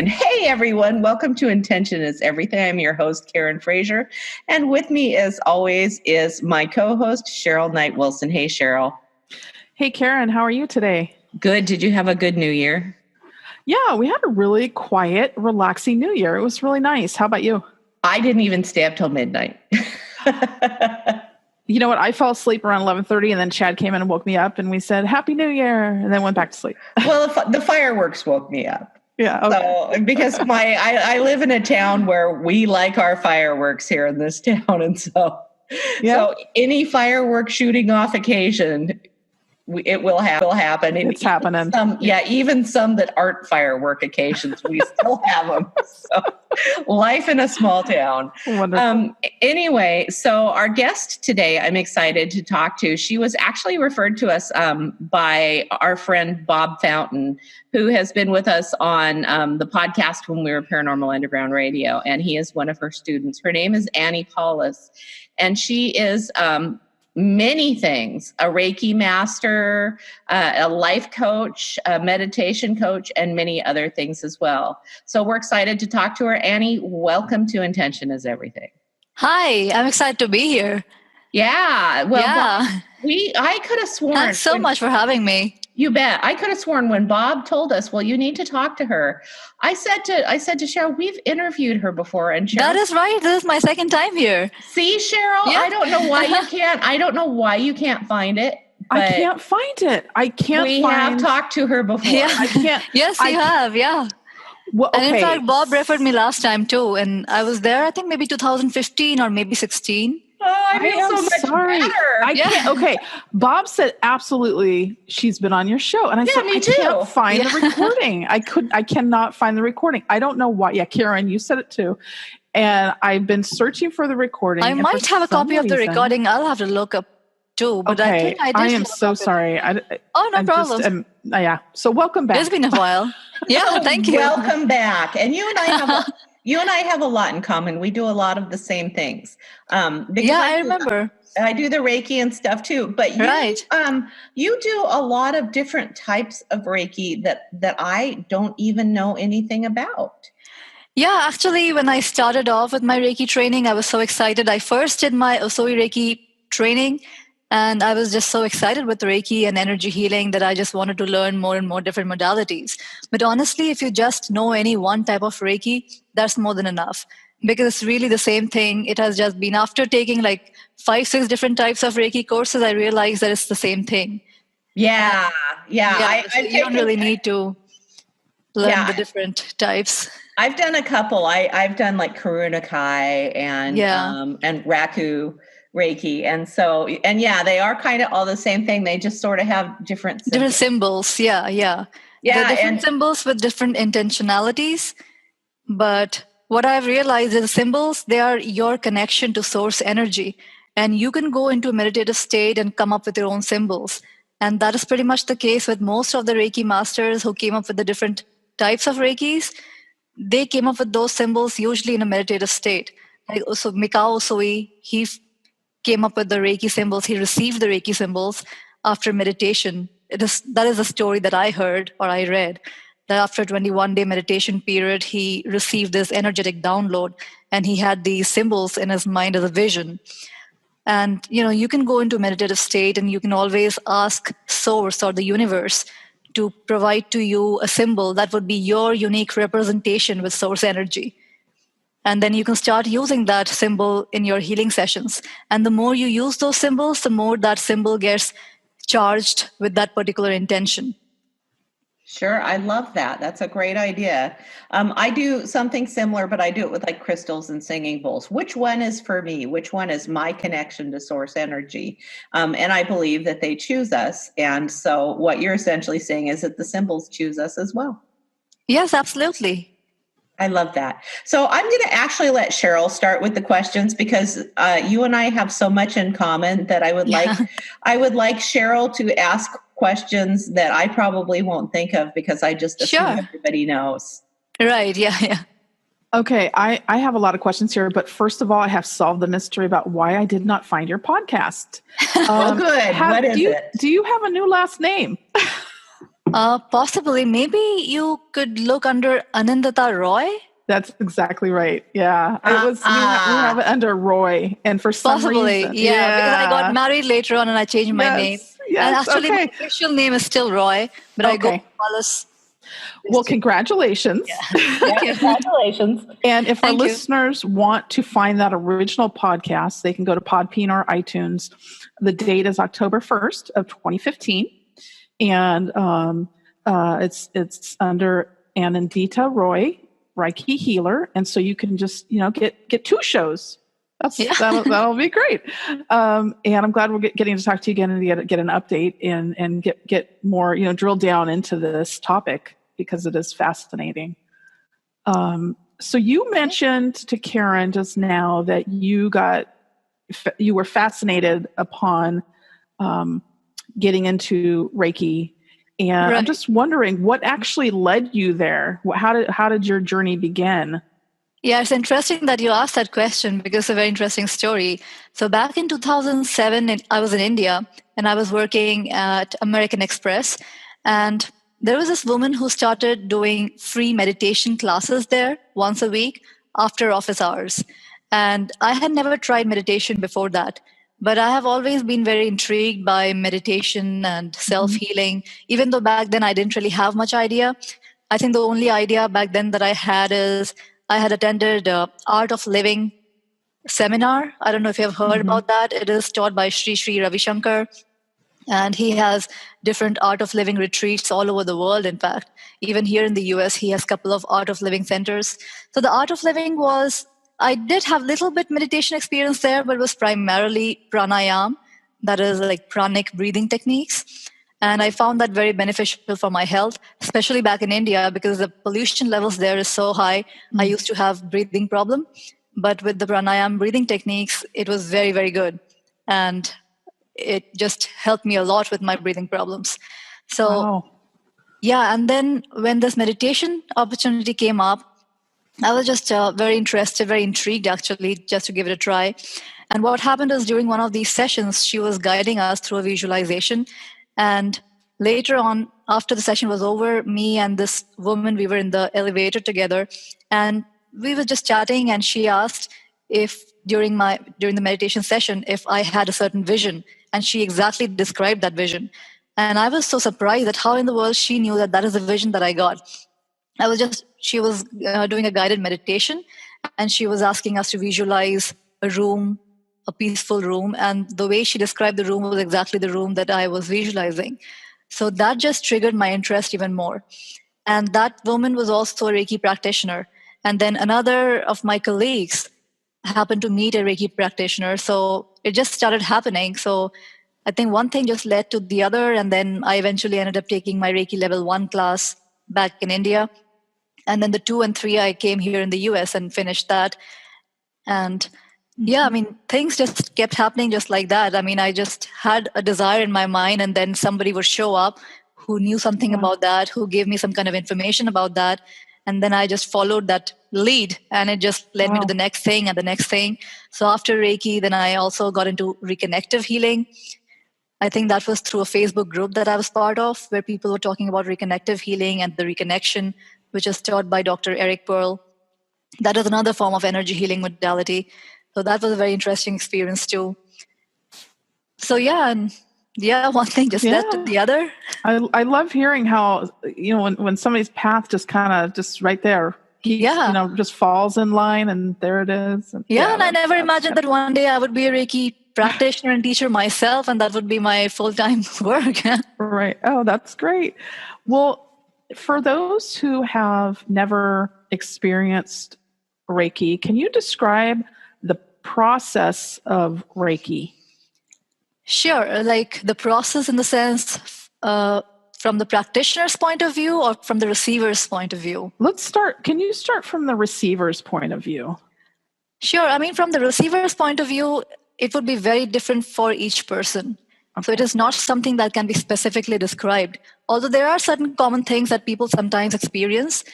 And hey, everyone, welcome to Intention is Everything. I'm your host, Karen Frazier. And with me, as always, is my co-host, Cheryl Knight Wilson. Hey, Cheryl. Hey, Karen, how are you today? Good. Did you have a good New Year? Yeah, we had a really quiet, relaxing New Year. It was really nice. How about you? I didn't even stay up till midnight. You know what? I fell asleep around 11:30, and then Chad came in and woke me up, and we said, Happy New Year, and then went back to sleep. Well, the fireworks woke me up. Yeah. Okay. So, because I live in a town where we like our fireworks here in this town. And so any firework shooting off occasion, it will happen. And it's happening. Even some that aren't firework occasions, we still have them. So, life in a small town. Wonderful. Anyway, so our guest today, I'm excited to talk to. She was actually referred to us by our friend Bob Fountain, who has been with us on the podcast when we were Paranormal Underground Radio, and he is one of her students. Her name is Annie Paulus, and she is many things: a Reiki Master, a life coach, a meditation coach, and many other things as well. So we're excited to talk to her. Annie, welcome to Intention is Everything. Hi, I'm excited to be here. Yeah. Well, I could have sworn. Thanks so much for having me. You bet. I could have sworn when Bob told us, well, you need to talk to her. I said to Cheryl, we've interviewed her before. And Cheryl, that is right. This is my second time here. See, Cheryl, yeah. I don't know why you can't. I don't know why you can't find it. I can't find it. We have talked to her before. Yeah. I can't. Yes, you have. Yeah. Well, okay. And in fact, Bob referred me last time too. And I was there, I think maybe 2015 or maybe 16. Oh, I feel so much sorry. better. I can't. Okay. Bob said, absolutely, she's been on your show. And I said, I can't find the recording. I cannot find the recording. I don't know why. Yeah, Karen, you said it too. And I've been searching for the recording. I might have a copy of the recording. I'll have to look up too. But okay. I think I did. I am so sorry. No problem. Yeah. So welcome back. It's been a while. Yeah, thank you. Welcome back. And you and I have a lot in common. We do a lot of the same things. I remember. I do the Reiki and stuff too. But you do a lot of different types of Reiki that I don't even know anything about. Yeah, actually, when I started off with my Reiki training, I was so excited. I first did my Osoi Reiki training, and I was just so excited with Reiki and energy healing that I just wanted to learn more and more different modalities. But honestly, if you just know any one type of Reiki, that's more than enough, because it's really the same thing. It has just been, after taking like 5-6 different types of Reiki courses, I realized that it's the same thing. Yeah. You don't really need to learn the different types. I've done a couple. I've done like Karuna Kai and Raku Reiki. And so, they are kind of all the same thing. They just sort of have different symbols. Yeah. They're different symbols with different intentionalities. But what I've realized is symbols, they are your connection to source energy. And you can go into a meditative state and come up with your own symbols. And that is pretty much the case with most of the Reiki masters who came up with the different types of Reikis. They came up with those symbols usually in a meditative state. Like also Mikao Osoi, he came up with the Reiki symbols. He received the Reiki symbols after meditation. That is a story that I heard or I read, that after a 21-day meditation period, he received this energetic download and he had these symbols in his mind as a vision. And, you can go into a meditative state and you can always ask source or the universe to provide to you a symbol that would be your unique representation with source energy. And then you can start using that symbol in your healing sessions. And the more you use those symbols, the more that symbol gets charged with that particular intention. Sure. I love that. That's a great idea. I do something similar, but I do it with like crystals and singing bowls. Which one is for me? Which one is my connection to source energy? And I believe that they choose us. And so what you're essentially saying is that the symbols choose us as well. Yes, absolutely. I love that. So I'm going to actually let Cheryl start with the questions, because you and I have so much in common that I would like Cheryl to ask questions that I probably won't think of, because I just assume everybody knows. Right. Yeah. Okay. I have a lot of questions here, but first of all, I have solved the mystery about why I did not find your podcast. Oh, good. What is it? Do you have a new last name? Possibly. Maybe you could look under Annindita Roy. That's exactly right. Yeah. It was, we have it under Roy. And for some reason. Yeah. Because I got married later on and I changed my name. Yes. And actually, my official name is still Roy, but I go to Palaus. Well, congratulations. Yeah. Congratulations. And if our listeners want to find that original podcast, they can go to Podbean or iTunes. The date is October 1st of 2015. And it's under Annindita Roy, Reiki healer, and so you can just get 2 shows. That'll be great. And I'm glad we're getting to talk to you again and get an update and get more drill down into this topic because it is fascinating. So you mentioned to Karen just now that you were fascinated upon getting into Reiki. And I'm just wondering what actually led you there. How did your journey begin? Yeah, it's interesting that you asked that question because it's a very interesting story. So back in 2007, I was in India and I was working at American Express. And there was this woman who started doing free meditation classes there once a week after office hours. And I had never tried meditation before that. But I have always been very intrigued by meditation and self-healing, even though back then I didn't really have much idea. I think the only idea back then that I had is I had attended Art of Living seminar. I don't know if you have heard about that. It is taught by Sri Ravi Shankar. And he has different Art of Living retreats all over the world, in fact. Even here in the US, he has a couple of Art of Living centers. So the Art of Living I did have little bit meditation experience there, but it was primarily pranayam, that is like pranic breathing techniques. And I found that very beneficial for my health, especially back in India, because the pollution levels there is so high. I used to have breathing problem, but with the pranayam breathing techniques, it was very, very good. And it just helped me a lot with my breathing problems. So, and then when this meditation opportunity came up, I was just very interested, very intrigued, actually, just to give it a try. And what happened is during one of these sessions, she was guiding us through a visualization. And later on, after the session was over, me and this woman, we were in the elevator together. And we were just chatting. And she asked if during the meditation session, if I had a certain vision. And she exactly described that vision. And I was so surprised at how in the world she knew that is the vision that I got. She was doing a guided meditation, and she was asking us to visualize a room, a peaceful room. And the way she described the room was exactly the room that I was visualizing. So that just triggered my interest even more. And that woman was also a Reiki practitioner. And then another of my colleagues happened to meet a Reiki practitioner. So it just started happening. So I think one thing just led to the other. And then I eventually ended up taking my Reiki level 1 class back in India. And then the 2 and 3, I came here in the US and finished that. And things just kept happening just like that. I just had a desire in my mind, and then somebody would show up who knew something about that, who gave me some kind of information about that. And then I just followed that lead, and it just led me to the next thing and the next thing. So after Reiki, then I also got into reconnective healing. I think that was through a Facebook group that I was part of, where people were talking about reconnective healing and the reconnection, which is taught by Dr. Eric Pearl. That is another form of energy healing modality. So that was a very interesting experience too. So one thing just led to the other. I love hearing how, when somebody's path just kind of just right there, just falls in line, and there it is. And, and I never imagined that one day I would be a Reiki practitioner and teacher myself, and that would be my full-time work. Right. Oh, that's great. Well, for those who have never experienced Reiki, can you describe the process of Reiki? Sure. Like the process in the sense from the practitioner's point of view or from the receiver's point of view? Can you start from the receiver's point of view? Sure. From the receiver's point of view, it would be very different for each person. Okay. So it is not something that can be specifically described. Although there are certain common things that people sometimes experience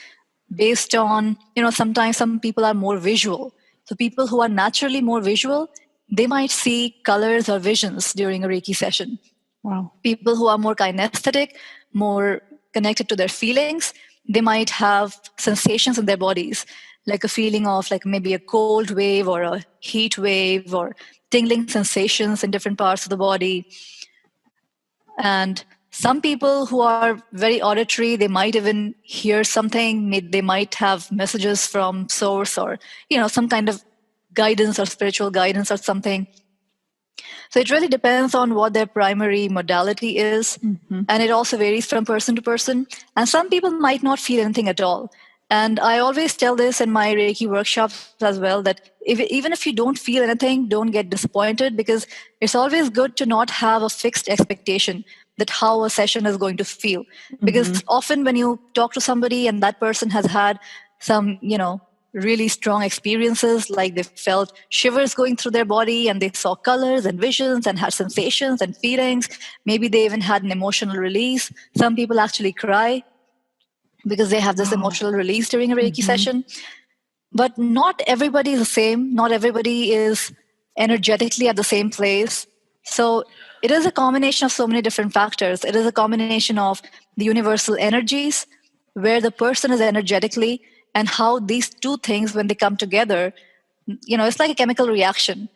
based on, sometimes some people are more visual. So people who are naturally more visual, they might see colors or visions during a Reiki session. Wow. People who are more kinesthetic, more connected to their feelings. They might have sensations in their bodies, like a feeling of like maybe a cold wave or a heat wave or tingling sensations in different parts of the body. And some people who are very auditory, they might even hear something. They might have messages from source or, some kind of guidance or spiritual guidance or something. So it really depends on what their primary modality is. Mm-hmm. And it also varies from person to person. And some people might not feel anything at all. And I always tell this in my Reiki workshops as well, that even if you don't feel anything, don't get disappointed, because it's always good to not have a fixed expectation that how a session is going to feel. Mm-hmm. Because often when you talk to somebody and that person has had some, really strong experiences, like they felt shivers going through their body and they saw colors and visions and had sensations and feelings. Maybe they even had an emotional release. Some people actually cry because they have this emotional release during a Reiki session. But not everybody is the same. Not everybody is energetically at the same place. So it is a combination of so many different factors. It is a combination of the universal energies, where the person is energetically, and how these two things, when they come together, it's like a chemical reaction.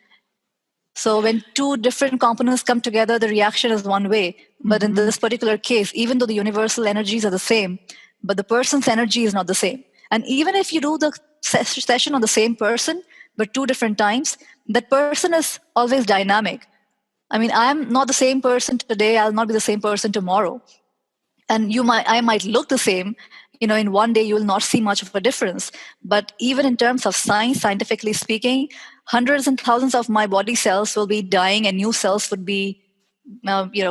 So when two different components come together, the reaction is one way. But in this particular case, even though the universal energies are the same, but the person's energy is not the same. And even if you do the session on the same person, but two different times, that person is always dynamic. I mean, I'm not the same person today. I'll not be the same person tomorrow. And I might look the same. In one day, you will not see much of a difference. But even in terms of science, scientifically speaking, hundreds and thousands of my body cells will be dying and new cells would be,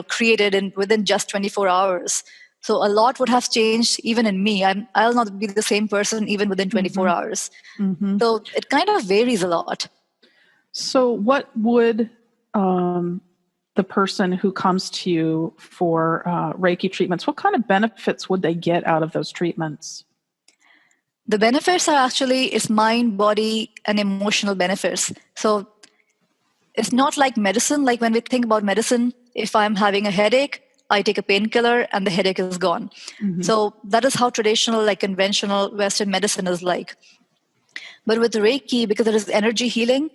created within just 24 hours. So a lot would have changed even in me. I'll not be the same person even within 24 hours. Mm-hmm. So it kind of varies a lot. So what would the person who comes to you for Reiki treatments, what kind of benefits would they get out of those treatments? The benefits are it's mind, body, and emotional benefits. So it's not like medicine. Like when we think about medicine, if I'm having a headache, I take a painkiller and the headache is gone. Mm-hmm. So that is how traditional, like conventional Western medicine is like. But with Reiki, because it is energy healing,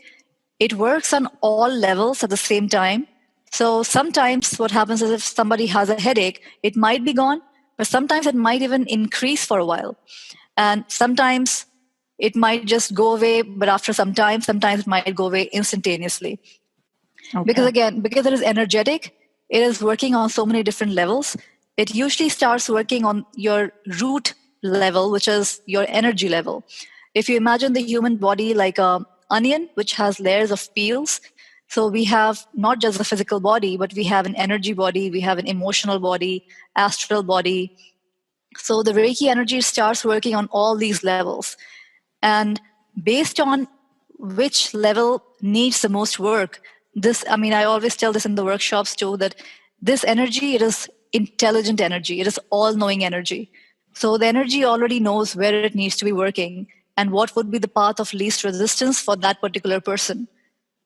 it works on all levels at the same time. So sometimes what happens is if somebody has a headache, it might be gone, but sometimes it might even increase for a while. And sometimes it might just go away, but after some time, sometimes it might go away instantaneously. Okay. Because it is energetic, it is working on so many different levels. It usually starts working on your root level, which is your energy level. If you imagine the human body like an onion, which has layers of peels, so we have not just the physical body, but we have an energy body, we have an emotional body, astral body. So the Reiki energy starts working on all these levels. And based on which level needs the most work, I always tell this in the workshops too, that this energy, it is intelligent energy. It is all-knowing energy. So the energy already knows where it needs to be working and what would be the path of least resistance for that particular person.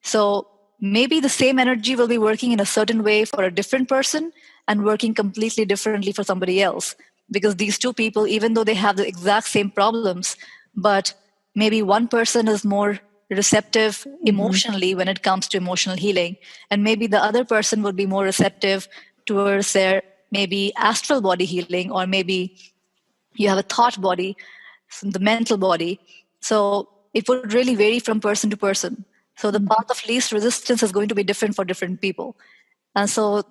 So maybe the same energy will be working in a certain way for a different person and working completely differently for somebody else. Because these two people, even though they have the exact same problems, but maybe one person is more receptive emotionally when it comes to emotional healing. And maybe the other person would be more receptive towards their maybe astral body healing, or maybe you have a thought body, the mental body. So it would really vary from person to person. So the path of least resistance is going to be different for different people. And so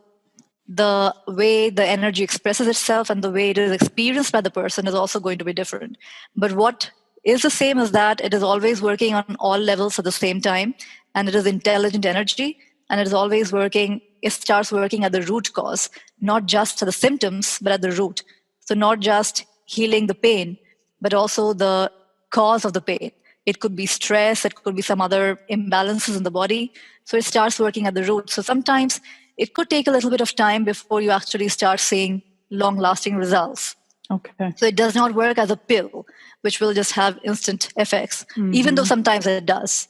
the way the energy expresses itself and the way it is experienced by the person is also going to be different. But what is the same is that it is always working on all levels at the same time, and it is intelligent energy, and it is always working, it starts working at the root cause, not just at the symptoms, but at the root. So not just healing the pain, but also the cause of the pain. It could be stress, it could be some other imbalances in the body. So it starts working at the root. So sometimes it could take a little bit of time before you actually start seeing long-lasting results. Okay. So it does not work as a pill, which will just have instant effects, even though sometimes it does.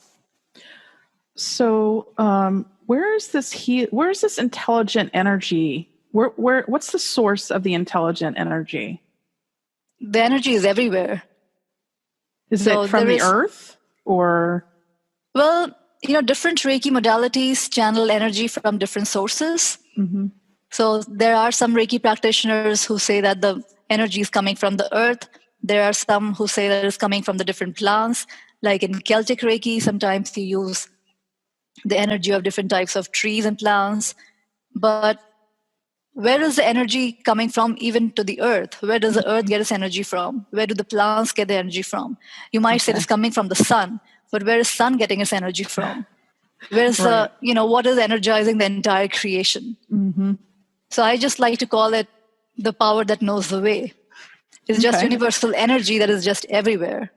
So where is this intelligent energy What's the source of the intelligent energy? The energy is everywhere. Is it from the earth or? Well, different Reiki modalities channel energy from different sources. Mm-hmm. So there are some Reiki practitioners who say that the energy is coming from the earth. There are some who say that it's coming from the different plants. Like in Celtic Reiki, sometimes you use the energy of different types of trees and plants. But where is the energy coming from even to the earth? Where does the earth get its energy from? Where do the plants get their energy from? You might say it's coming from the sun, but where is sun getting its energy from? Where's what is energizing the entire creation? Mm-hmm. So I just like to call it the power that knows the way. It's just universal energy that is just everywhere.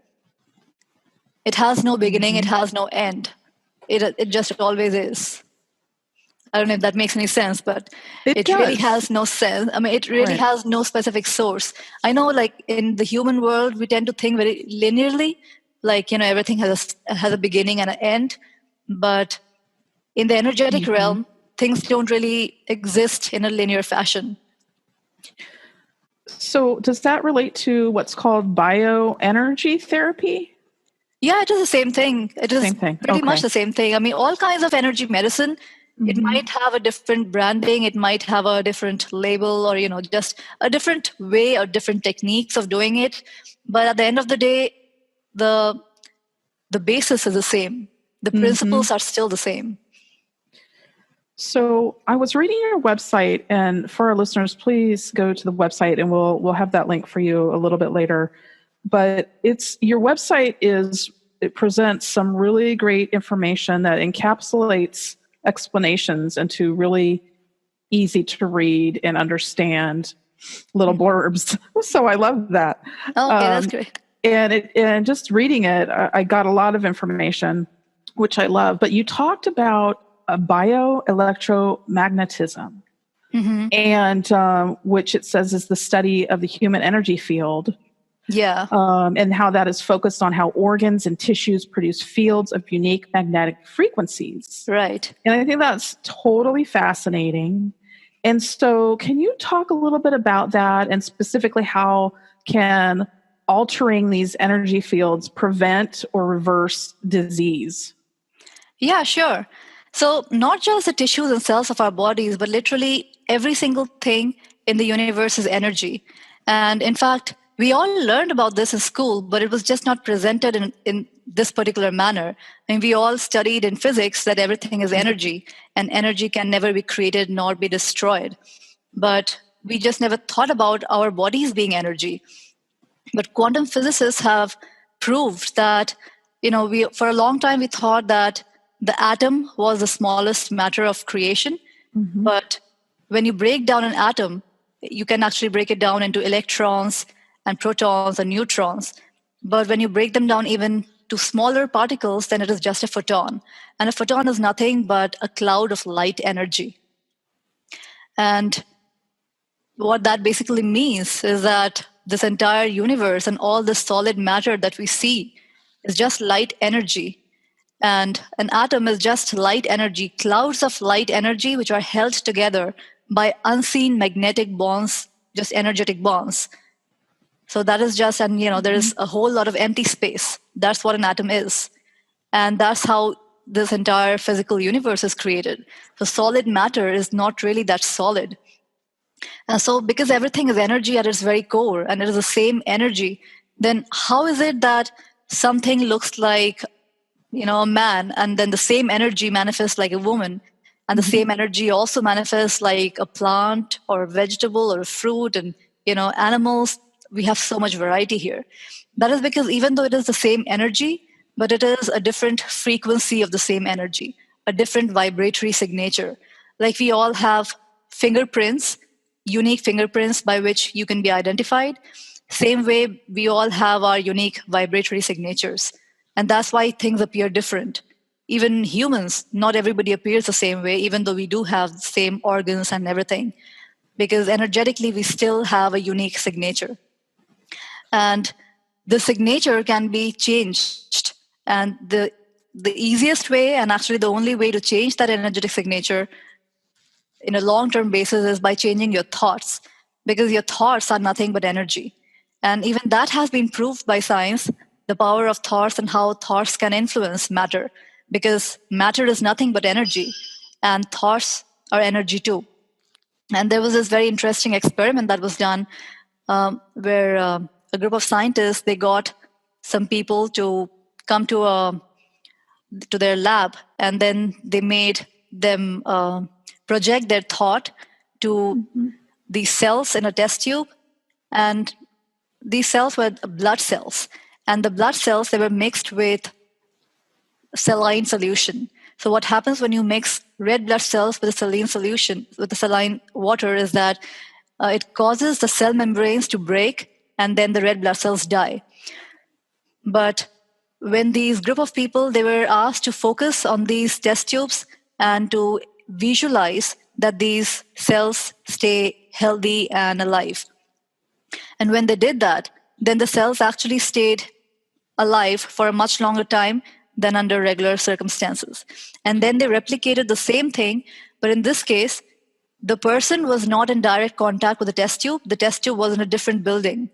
It has no beginning. It has no end. It just always is. I don't know if that makes any sense, but it really has no sense. I mean, it really has no specific source. I know, like in the human world, we tend to think very linearly, like, everything has a beginning and an end. But in the energetic realm, things don't really exist in a linear fashion. So does that relate to what's called bioenergy therapy? Yeah, it is the same thing. It is pretty much the same thing. I mean, all kinds of energy medicine, it might have a different branding, it might have a different label, or, just a different way or different techniques of doing it. But at the end of the day, the basis is the same. The principles are still the same. So I was reading your website, and for our listeners, please go to the website, and we'll have that link for you a little bit later. But your website it presents some really great information that encapsulates explanations into really easy to read and understand little blurbs. So I love that. Oh, okay, that's great. And just reading it, I got a lot of information, which I love. But you talked about bioelectromagnetism, and which it says is the study of the human energy field. Yeah. And how that is focused on how organs and tissues produce fields of unique magnetic frequencies. Right. And I think that's totally fascinating. And so can you talk a little bit about that, and specifically how can altering these energy fields prevent or reverse disease? Yeah, sure. So not just the tissues and cells of our bodies, but literally every single thing in the universe is energy. And in fact, we all learned about this in school, but it was just not presented in this particular manner. And we all studied in physics that everything is energy, and energy can never be created nor be destroyed. But we just never thought about our bodies being energy. But quantum physicists have proved that, for a long time we thought that the atom was the smallest matter of creation. But when you break down an atom, you can actually break it down into electrons and protons and neutrons. But when you break them down even to smaller particles, then it is just a photon. And a photon is nothing but a cloud of light energy. And what that basically means is that this entire universe and all the solid matter that we see is just light energy. And an atom is just light energy, clouds of light energy which are held together by unseen magnetic bonds, just energetic bonds. So that is just, and there is a whole lot of empty space. That's what an atom is. And that's how this entire physical universe is created. So solid matter is not really that solid. And so because everything is energy at its very core, and it is the same energy, then how is it that something looks like, a man, and then the same energy manifests like a woman, and the same energy also manifests like a plant or a vegetable or a fruit and, animals? We have so much variety here. That is because even though it is the same energy, but it is a different frequency of the same energy, a different vibratory signature. Like we all have fingerprints, unique fingerprints by which you can be identified. Same way, we all have our unique vibratory signatures. And that's why things appear different. Even humans, not everybody appears the same way, even though we do have the same organs and everything. Because energetically, we still have a unique signature. And the signature can be changed. And the easiest way, and actually the only way to change that energetic signature in a long-term basis is by changing your thoughts, because your thoughts are nothing but energy. And even that has been proved by science, the power of thoughts and how thoughts can influence matter, because matter is nothing but energy, and thoughts are energy too. And there was this very interesting experiment that was done where a group of scientists, they got some people to come to their lab, and then they made them project their thought to these cells in a test tube. And these cells were blood cells. And the blood cells, they were mixed with saline solution. So what happens when you mix red blood cells with a saline solution, with the saline water, is that it causes the cell membranes to break, and then the red blood cells die. But when these group of people, they were asked to focus on these test tubes and to visualize that these cells stay healthy and alive. And when they did that, then the cells actually stayed alive for a much longer time than under regular circumstances. And then they replicated the same thing, but in this case, the person was not in direct contact with the test tube. The test tube was in a different building,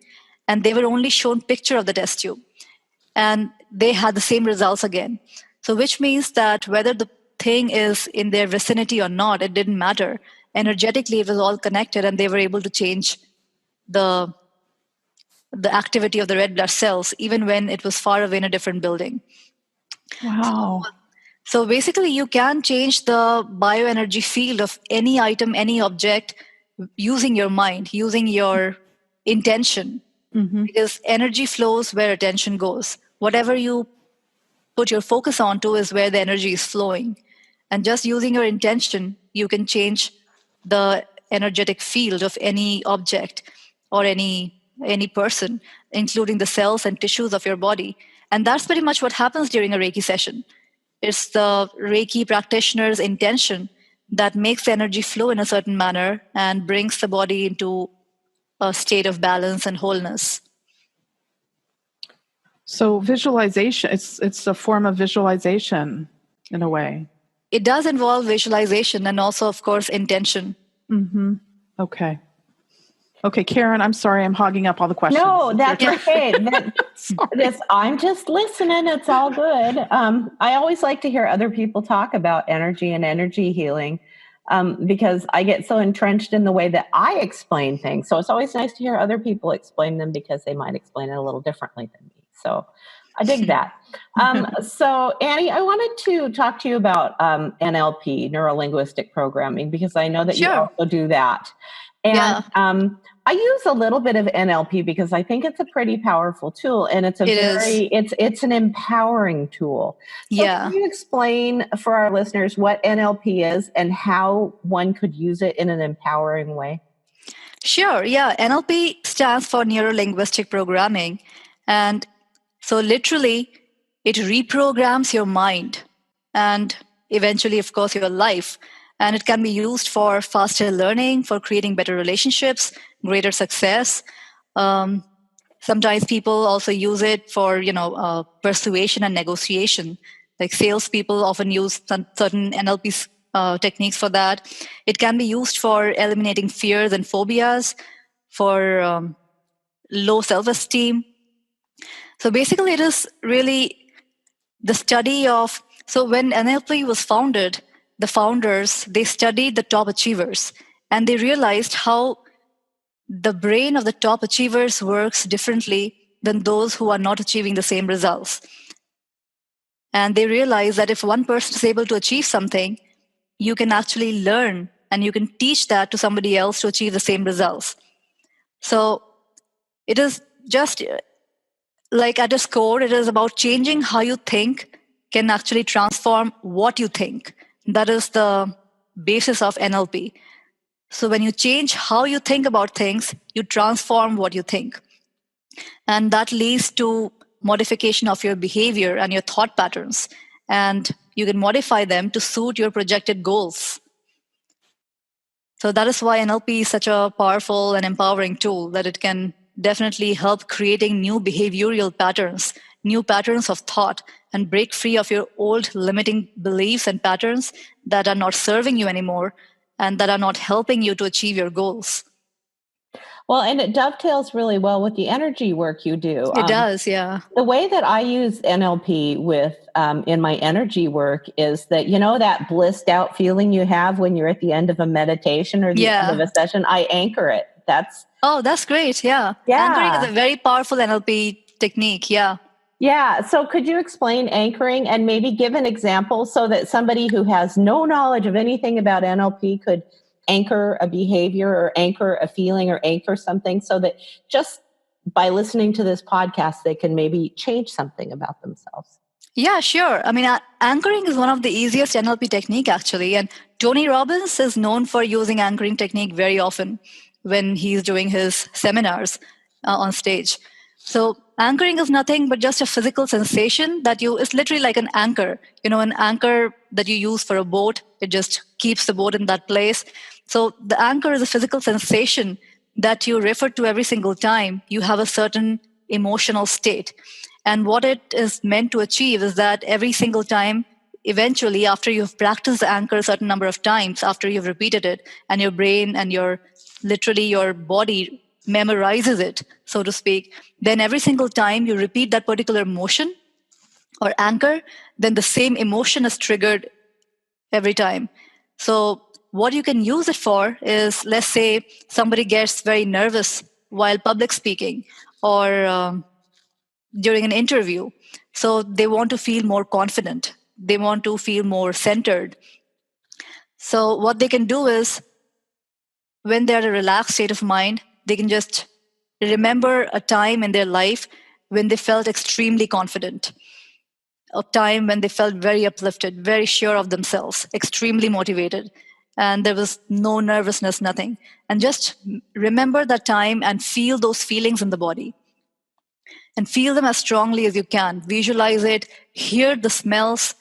and they were only shown picture of the test tube. And they had the same results again. So which means that whether the thing is in their vicinity or not, it didn't matter. Energetically, it was all connected, and they were able to change the activity of the red blood cells, even when it was far away in a different building. Wow. So basically, you can change the bioenergy field of any item, any object, using your mind, using your intention. Because energy flows where attention goes. Whatever you put your focus onto is where the energy is flowing. And just using your intention, you can change the energetic field of any object or any person, including the cells and tissues of your body. And that's pretty much what happens during a Reiki session. It's the Reiki practitioner's intention that makes the energy flow in a certain manner and brings the body into a state of balance and wholeness. So visualization, it's a form of visualization in a way. It does involve visualization and also, of course, intention. Okay. Okay, Karen, I'm sorry I'm hogging up all the questions. No, that's okay. I'm just listening. It's all good. I always like to hear other people talk about energy and energy healing because I get so entrenched in the way that I explain things. So it's always nice to hear other people explain them because they might explain it a little differently than me. So I dig that. So Annie, I wanted to talk to you about NLP, neuro-linguistic programming, because I know that you also do that. And I use a little bit of NLP because I think it's a pretty powerful tool, and it's it's an empowering tool. So can you explain for our listeners what NLP is and how one could use it in an empowering way? Sure. Yeah. NLP stands for neuro-linguistic programming. And so literally, it reprograms your mind and eventually, of course, your life. And it can be used for faster learning, for creating better relationships, greater success. Sometimes people also use it for, persuasion and negotiation. Like salespeople often use certain NLP techniques for that. It can be used for eliminating fears and phobias, for low self-esteem. So basically, it is really the study of. So when NLP was founded, the founders, they studied the top achievers, and they realized how the brain of the top achievers works differently than those who are not achieving the same results. And they realized that if one person is able to achieve something, you can actually learn and you can teach that to somebody else to achieve the same results. So it is just like at its core, it is about changing how you think can actually transform what you think. That is the basis of NLP. So when you change how you think about things, you transform what you think. And that leads to modification of your behavior and your thought patterns. And you can modify them to suit your projected goals. So that is why NLP is such a powerful and empowering tool, that it can definitely help creating new behavioral patterns, new patterns of thought, and break free of your old limiting beliefs and patterns that are not serving you anymore, and that are not helping you to achieve your goals. Well, and it dovetails really well with the energy work you do. It does, yeah. The way that I use NLP with in my energy work is that, that blissed out feeling you have when you're at the end of a meditation or the end of a session, I anchor it. That's great. Yeah. Anchoring is a very powerful NLP technique. Yeah. Yeah. So could you explain anchoring and maybe give an example so that somebody who has no knowledge of anything about NLP could anchor a behavior or anchor a feeling or anchor something, so that just by listening to this podcast, they can maybe change something about themselves? Yeah, sure. I mean, anchoring is one of the easiest NLP technique, actually. And Tony Robbins is known for using anchoring technique very often when he's doing his seminars on stage. So anchoring is nothing but just a physical sensation that it's literally like an anchor, an anchor that you use for a boat. It just keeps the boat in that place. So the anchor is a physical sensation that you refer to every single time you have a certain emotional state. And what it is meant to achieve is that every single time, eventually, after you've practiced the anchor a certain number of times, after you've repeated it, and your brain and your body memorizes it, so to speak, then every single time you repeat that particular emotion or anchor, then the same emotion is triggered every time. So what you can use it for is, let's say somebody gets very nervous while public speaking or during an interview. So they want to feel more confident. They want to feel more centered. So what they can do is, when they're in a relaxed state of mind, they can just remember a time in their life when they felt extremely confident, a time when they felt very uplifted, very sure of themselves, extremely motivated, and there was no nervousness, nothing. And just remember that time and feel those feelings in the body. And feel them as strongly as you can. Visualize it, hear the sounds.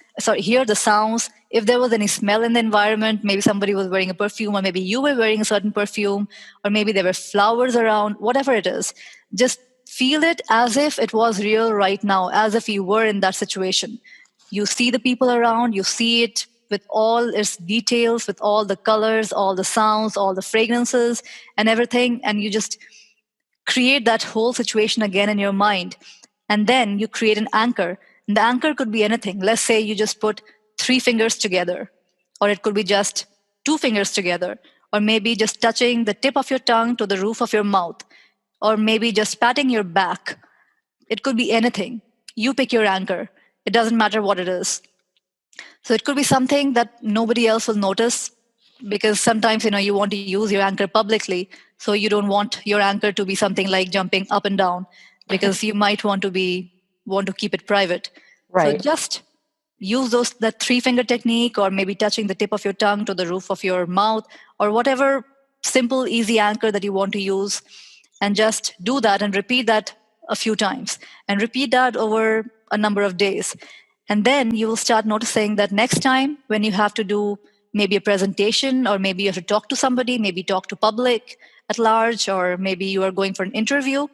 If there was any smell in the environment, maybe somebody was wearing a perfume, or maybe you were wearing a certain perfume, or maybe there were flowers around, whatever it is. Just feel it as if it was real right now, as if you were in that situation. You see the people around, you see it with all its details, with all the colors, all the sounds, all the fragrances and everything, and you just create that whole situation again in your mind. And then you create an anchor. And the anchor could be anything. Let's say you just put 3 fingers together, or it could be just 2 fingers together, or maybe just touching the tip of your tongue to the roof of your mouth, or maybe just patting your back. It could be anything. You pick your anchor. It doesn't matter what it is. So it could be something that nobody else will notice, because sometimes, you want to use your anchor publicly. So you don't want your anchor to be something like jumping up and down, because you might want to keep it private. Right. So just use that 3-finger technique, or maybe touching the tip of your tongue to the roof of your mouth, or whatever simple, easy anchor that you want to use. And just do that and repeat that a few times. And repeat that over a number of days. And then you will start noticing that next time when you have to do maybe a presentation, or maybe you have to talk to somebody, maybe talk to public at large, or maybe you are going for an interview,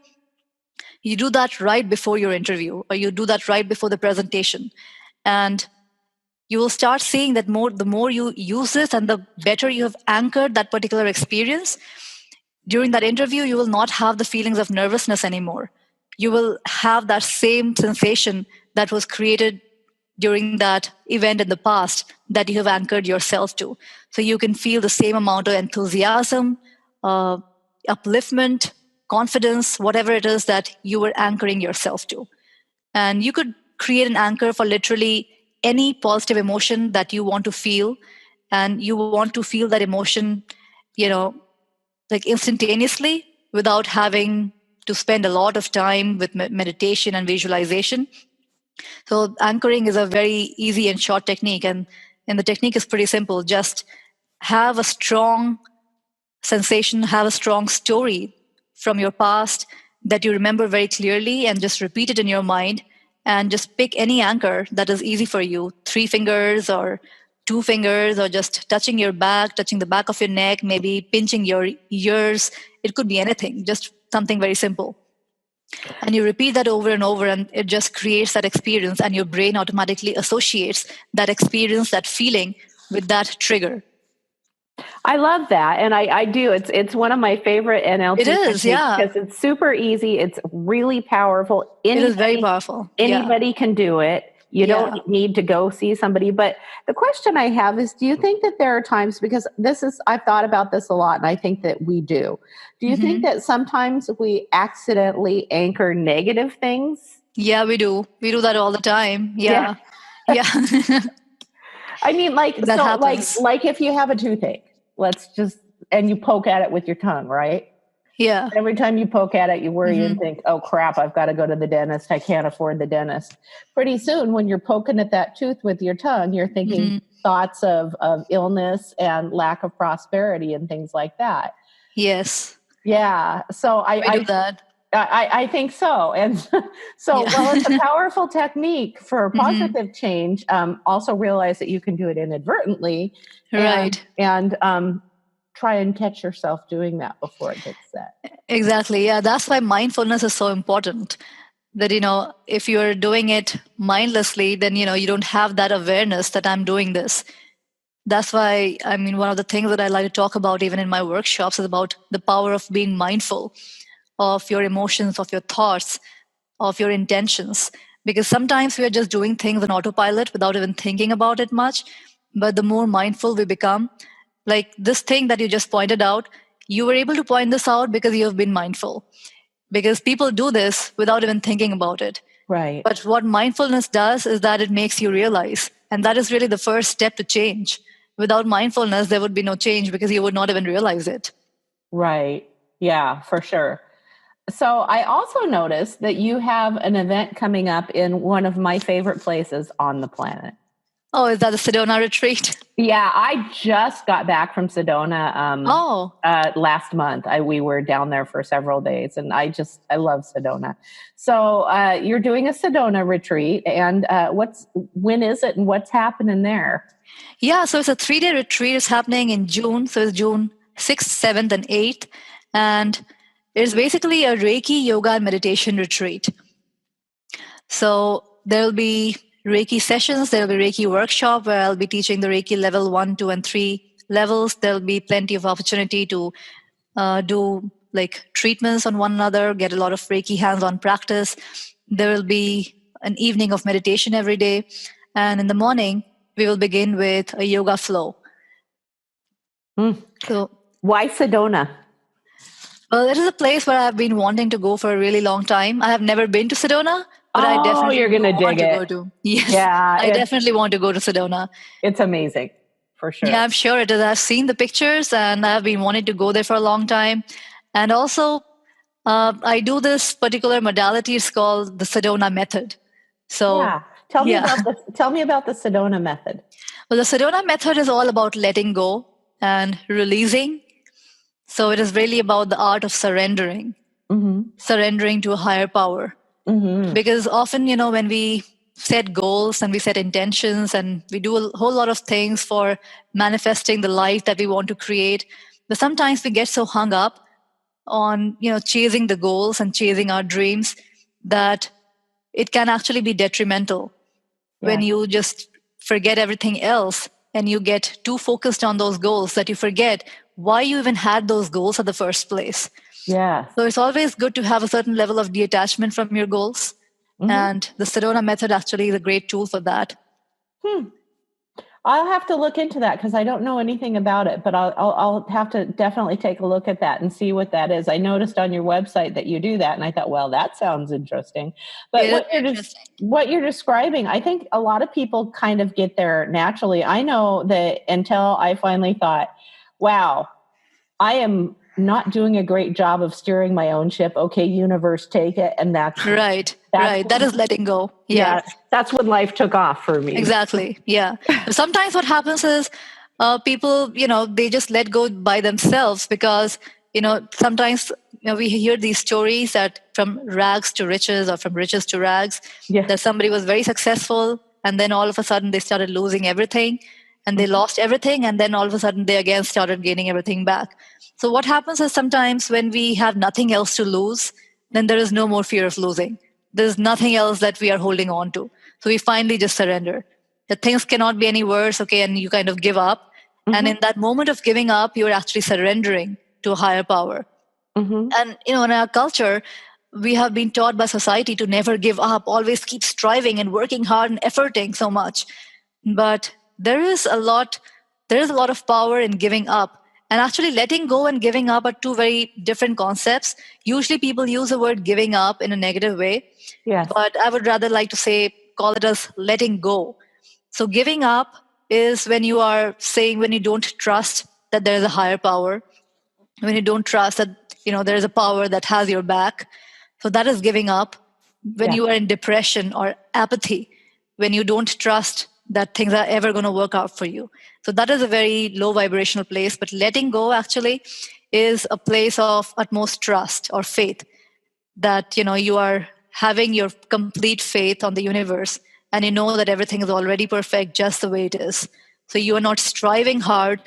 you do that right before your interview, or you do that right before the presentation. And you will start seeing that the more you use this and the better you have anchored that particular experience, during that interview, you will not have the feelings of nervousness anymore. You will have that same sensation that was created during that event in the past that you have anchored yourself to. So you can feel the same amount of enthusiasm, upliftment, confidence, whatever it is that you were anchoring yourself to. And you could create an anchor for literally any positive emotion that you want to feel. And you want to feel that emotion, like instantaneously, without having to spend a lot of time with meditation and visualization. So anchoring is a very easy and short technique, and the technique is pretty simple. Just have a strong sensation, have a strong story from your past that you remember very clearly, and just repeat it in your mind, and just pick any anchor that is easy for you, 3 fingers or 2 fingers, or just touching your back, touching the back of your neck, maybe pinching your ears. It could be anything, just something very simple. And you repeat that over and over, and it just creates that experience, and your brain automatically associates that experience, that feeling, with that trigger. I love that. And I do. It's one of my favorite NLP It is, because it's super easy. It's really powerful. It is very powerful. Anybody can do it. You don't need to go see somebody. But the question I have is, do you think that there are times, because I've thought about this a lot, and I think that we do. Do you think that sometimes we accidentally anchor negative things? Yeah, we do. We do that all the time. Yeah. I mean, like if you have a toothache, and you poke at it with your tongue, right? Yeah. Every time you poke at it, you worry and think, oh crap, I've got to go to the dentist. I can't afford the dentist. Pretty soon when you're poking at that tooth with your tongue, you're thinking thoughts of illness and lack of prosperity and things like that. Yes. Yeah. So I do that. I think so. And so, well, it's a powerful technique for positive change. Also realize that you can do it inadvertently. Right. And try and catch yourself doing that before it gets set. Exactly. Yeah. That's why mindfulness is so important. That, if you're doing it mindlessly, then, you don't have that awareness that I'm doing this. That's why, one of the things that I like to talk about even in my workshops is about the power of being mindful of your emotions, of your thoughts, of your intentions. Because sometimes we are just doing things on autopilot without even thinking about it much. But the more mindful we become, like this thing that you just pointed out, you were able to point this out because you have been mindful. Because people do this without even thinking about it. Right. But what mindfulness does is that it makes you realize. And that is really the first step to change. Without mindfulness, there would be no change because you would not even realize it. Right. Yeah, for sure. So I also noticed that you have an event coming up in one of my favorite places on the planet. Oh, is that the Sedona retreat? Yeah, I just got back from Sedona last month. We were down there for several days, and I love Sedona. So you're doing a Sedona retreat, and when is it, and what's happening there? Yeah, so it's a 3-day retreat. It's happening in June. So it's June 6th, 7th, and 8th. And it's basically a Reiki yoga and meditation retreat. So there'll be Reiki sessions. There'll be Reiki workshop where I'll be teaching the Reiki level 1, 2, and 3 levels. There'll be plenty of opportunity to do like treatments on one another, get a lot of Reiki hands-on practice. There will be an evening of meditation every day. And in the morning, we will begin with a yoga flow. So, why Sedona? Well, it is a place where I've been wanting to go for a really long time. I have never been to Sedona, but I definitely you're gonna dig it. Go to. Yes, yeah, I definitely want to go to Sedona. It's amazing, for sure. Yeah, I'm sure it is. I've seen the pictures, and I've been wanting to go there for a long time. And also, I do this particular modality. It's called the Sedona Method. So, tell me about the Sedona Method. Well, the Sedona Method is all about letting go and releasing. So it is really about the art of surrendering, surrendering to a higher power. Because often, when we set goals and we set intentions and we do a whole lot of things for manifesting the life that we want to create, but sometimes we get so hung up on, chasing the goals and chasing our dreams that it can actually be detrimental when you just forget everything else and you get too focused on those goals that you forget why you even had those goals at the first place. Yeah. So it's always good to have a certain level of detachment from your goals. And the Sedona Method actually is a great tool for that. I'll have to look into that because I don't know anything about it, but I'll have to definitely take a look at that and see what that is. I noticed on your website that you do that, and I thought, well, that sounds interesting. But what you're describing, I think a lot of people kind of get there naturally. I know that until I finally thought, wow, I am not doing a great job of steering my own ship. Okay, universe, take it. And that's right. That is letting go. Yeah. That's when life took off for me. Exactly. Yeah. Sometimes what happens is people, they just let go by themselves because, sometimes we hear these stories that from rags to riches or from riches to rags, that somebody was very successful and then all of a sudden they started losing everything and they lost everything and then all of a sudden they again started gaining everything back. So what happens is sometimes when we have nothing else to lose, then there is no more fear of losing. There's nothing else that we are holding on to. So we finally just surrender. That things cannot be any worse, okay, and you kind of give up. And in that moment of giving up, you're actually surrendering to a higher power. And, in our culture, we have been taught by society to never give up, always keep striving and working hard and efforting so much. But there is a lot of power in giving up. And actually letting go and giving up are two very different concepts. Usually people use the word giving up in a negative way. Yes. But I would rather like to call it as letting go. So giving up is when you don't trust that there is a higher power, when you don't trust that, there is a power that has your back. So that is giving up. When you are in depression or apathy, when you don't trust that things are ever going to work out for you. So that is a very low vibrational place. But letting go actually is a place of utmost trust or faith that, you are having your complete faith on the universe and you know that everything is already perfect just the way it is. So you are not striving hard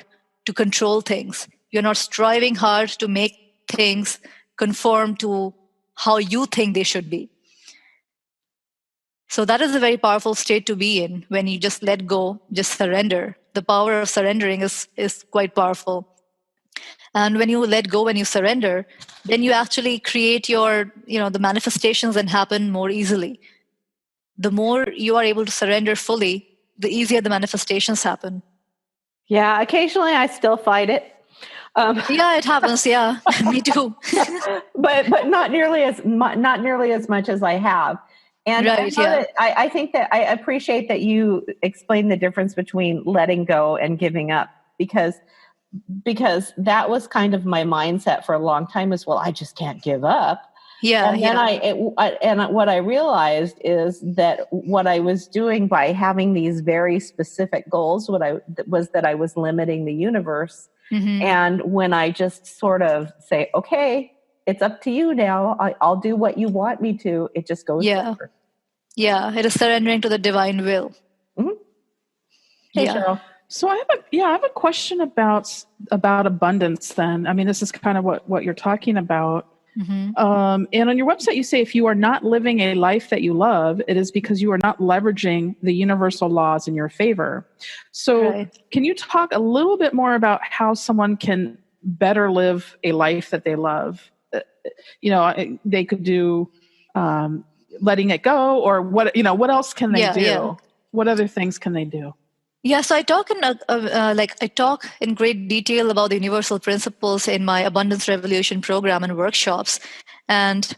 to control things. You're not striving hard to make things conform to how you think they should be. So that is a very powerful state to be in when you just let go, just surrender. The power of surrendering is quite powerful. And when you let go, when you surrender, then you actually create the manifestations and happen more easily. The more you are able to surrender fully, the easier the manifestations happen. Yeah, occasionally I still fight it. Yeah, it happens. Yeah, me too. but not nearly as much as I have. And right, I think that I appreciate that you explained the difference between letting go and giving up, because that was kind of my mindset for a long time as well. I just can't give up. Yeah. And then what I realized is that what I was doing by having these very specific goals, that I was limiting the universe. And when I just sort of say, okay, it's up to you now, I'll do what you want me to, it just goes better. Yeah, it is surrendering to the divine will. Hey, Cheryl. So I have a question about abundance then. I mean, this is kind of what you're talking about. And on your website, you say, if you are not living a life that you love, it is because you are not leveraging the universal laws in your favor. So can you talk a little bit more about how someone can better live a life that they love? They could do letting it go, or what else can they do? Yeah. What other things can they do? Yeah, so I talk in great detail about the universal principles in my Abundance Revolution program and workshops. And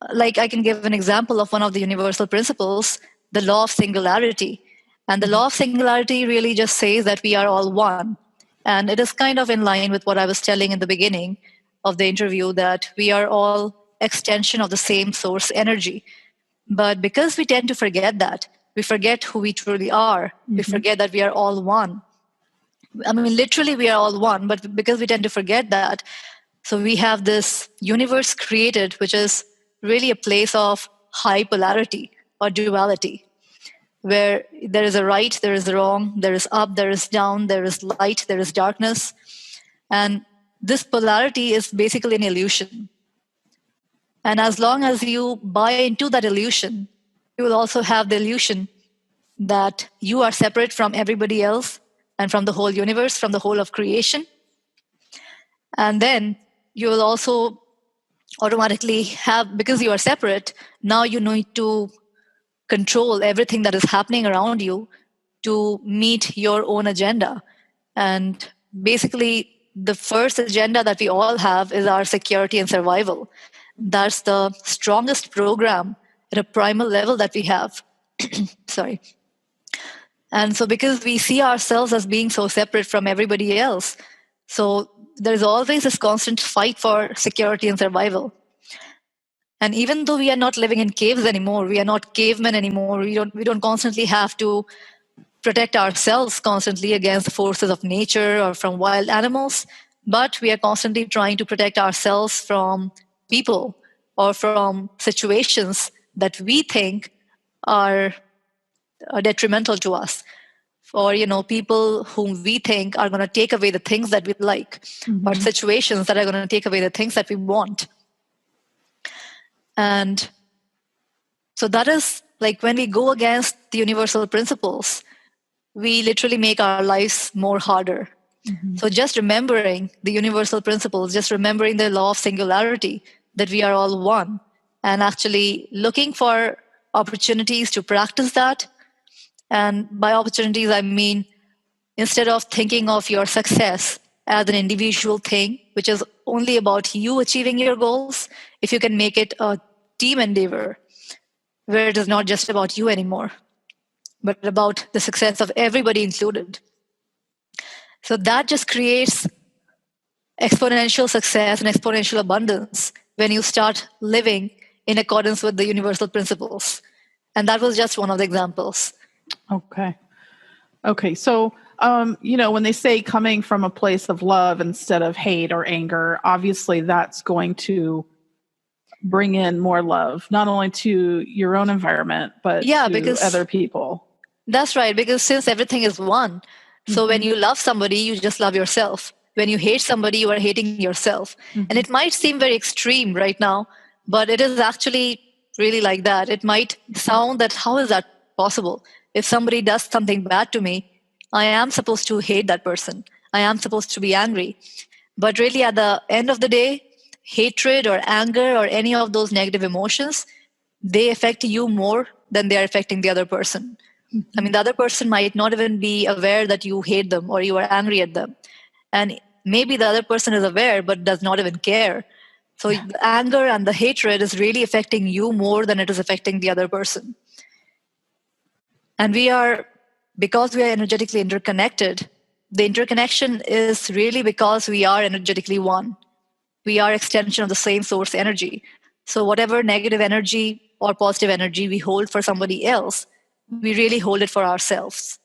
I can give an example of one of the universal principles, the law of singularity. And the law of singularity really just says that we are all one. And it is kind of in line with what I was telling in the beginning of the interview, that we are all extension of the same source energy. But because we tend to forget that, we forget who we truly are. We forget that we are all one. I mean, literally we are all one, but because we tend to forget that, so we have this universe created, which is really a place of high polarity or duality, where there is a right, there is a wrong, there is up, there is down, there is light, there is darkness. And this polarity is basically an illusion. And as long as you buy into that illusion, you will also have the illusion that you are separate from everybody else and from the whole universe, from the whole of creation. And then you will also automatically have, because you are separate, now you need to control everything that is happening around you to meet your own agenda. And basically, the first agenda that we all have is our security and survival. That's the strongest program at a primal level that we have. Sorry. And so because we see ourselves as being so separate from everybody else, so there's always this constant fight for security and survival. And even though we are not living in caves anymore, we are not cavemen anymore, we don't constantly have to protect ourselves constantly against the forces of nature or from wild animals, but we are constantly trying to protect ourselves from people or from situations that we think are detrimental to us, or people whom we think are going to take away the things that we like, or situations that are going to take away the things that we want. And so that is when we go against the universal principles, we literally make our lives more harder. So just remembering the universal principles, just remembering the law of singularity, that we are all one, and actually looking for opportunities to practice that. And by opportunities, I mean, instead of thinking of your success as an individual thing, which is only about you achieving your goals, if you can make it a team endeavor, where it is not just about you anymore, but about the success of everybody included. So that just creates exponential success and exponential abundance when you start living in accordance with the universal principles. And that was just one of the examples. Okay. So, when they say coming from a place of love instead of hate or anger, obviously that's going to bring in more love, not only to your own environment, but to other people. That's right. Because since everything is one, so when you love somebody, you just love yourself. When you hate somebody, you are hating yourself. And it might seem very extreme right now, but it is actually really like that. It might sound that, how is that possible? If somebody does something bad to me, I am supposed to hate that person. I am supposed to be angry. But really, at the end of the day, hatred or anger or any of those negative emotions, they affect you more than they are affecting the other person. I mean, the other person might not even be aware that you hate them or you are angry at them. And maybe the other person is aware but does not even care. So the anger and the hatred is really affecting you more than it is affecting the other person. And because we are energetically interconnected, the interconnection is really because we are energetically one. We are extension of the same source energy. So whatever negative energy or positive energy we hold for somebody else, we really hold it for ourselves.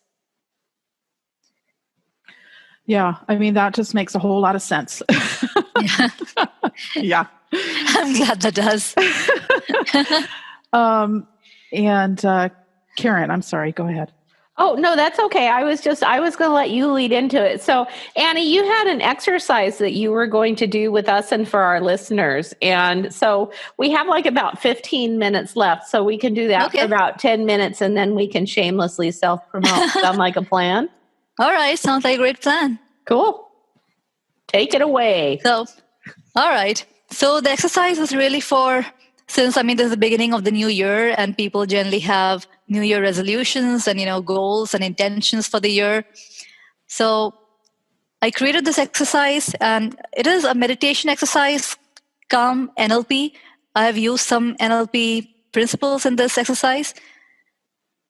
Yeah, I mean, that just makes a whole lot of sense. Yeah. I'm glad that does. And Karen, I'm sorry, go ahead. Oh, no, that's okay. I was going to let you lead into it. So, Annie, you had an exercise that you were going to do with us and for our listeners. And so we have like about 15 minutes left. So we can do that for about 10 minutes and then we can shamelessly self-promote. Sound like a plan? All right. Sounds like a great plan. Cool. Take it away. So, all right. So the exercise is really since this is the beginning of the new year and people generally have New Year resolutions and, goals and intentions for the year. So I created this exercise and it is a meditation exercise, come NLP. I have used some NLP principles in this exercise.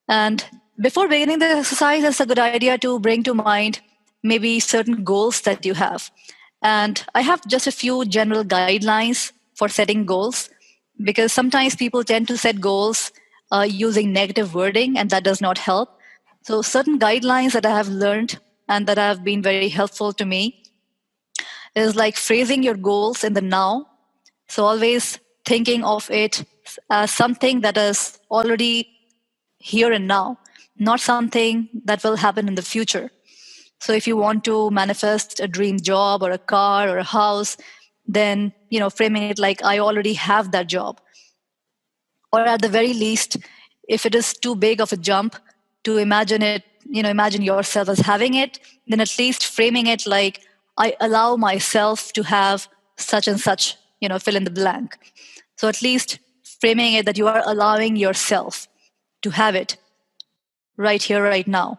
And before beginning the exercise, it's a good idea to bring to mind maybe certain goals that you have. And I have just a few general guidelines for setting goals, because sometimes people tend to set goals using negative wording, and that does not help. So certain guidelines that I have learned and that have been very helpful to me is like phrasing your goals in the now. So always thinking of it as something that is already here and now, not something that will happen in the future. So if you want to manifest a dream job or a car or a house, then, framing it like I already have that job. Or at the very least, if it is too big of a jump to imagine it, imagine yourself as having it, then at least framing it like I allow myself to have such and such, fill in the blank. So at least framing it that you are allowing yourself to have it right here, right now.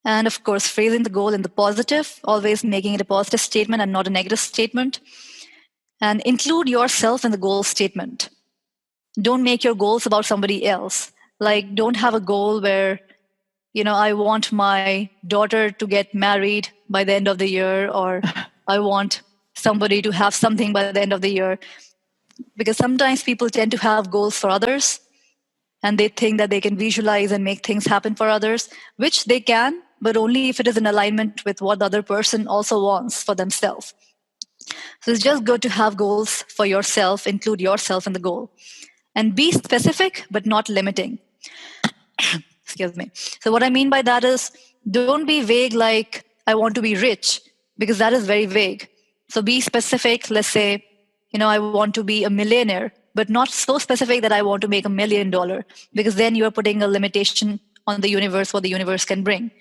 And of course, phrasing the goal in the positive, always making it a positive statement and not a negative statement. And include yourself in the goal statement. Don't make your goals about somebody else. Like, don't have a goal where, I want my daughter to get married by the end of the year, or I want somebody to have something by the end of the year. Because sometimes people tend to have goals for others, and they think that they can visualize and make things happen for others, which they can, but only if it is in alignment with what the other person also wants for themselves. So it's just good to have goals for yourself, include yourself in the goal. And be specific, but not limiting. Excuse me. So what I mean by that is, don't be vague like, I want to be rich, because that is very vague. So be specific. Let's say, I want to be a millionaire, but not so specific that I want to make $1 million, because then you are putting a limitation on the universe, what the universe can bring.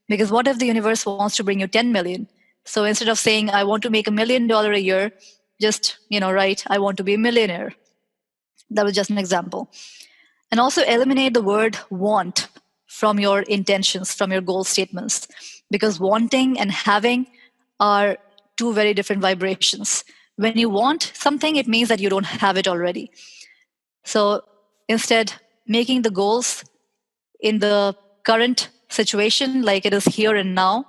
Because what if the universe wants to bring you 10 million? So instead of saying, I want to make $1 million a year, just, write, I want to be a millionaire. That was just an example. And also eliminate the word want from your intentions, from your goal statements, because wanting and having are two very different vibrations. When you want something, it means that you don't have it already. So instead, making the goals in the current situation, like it is here and now,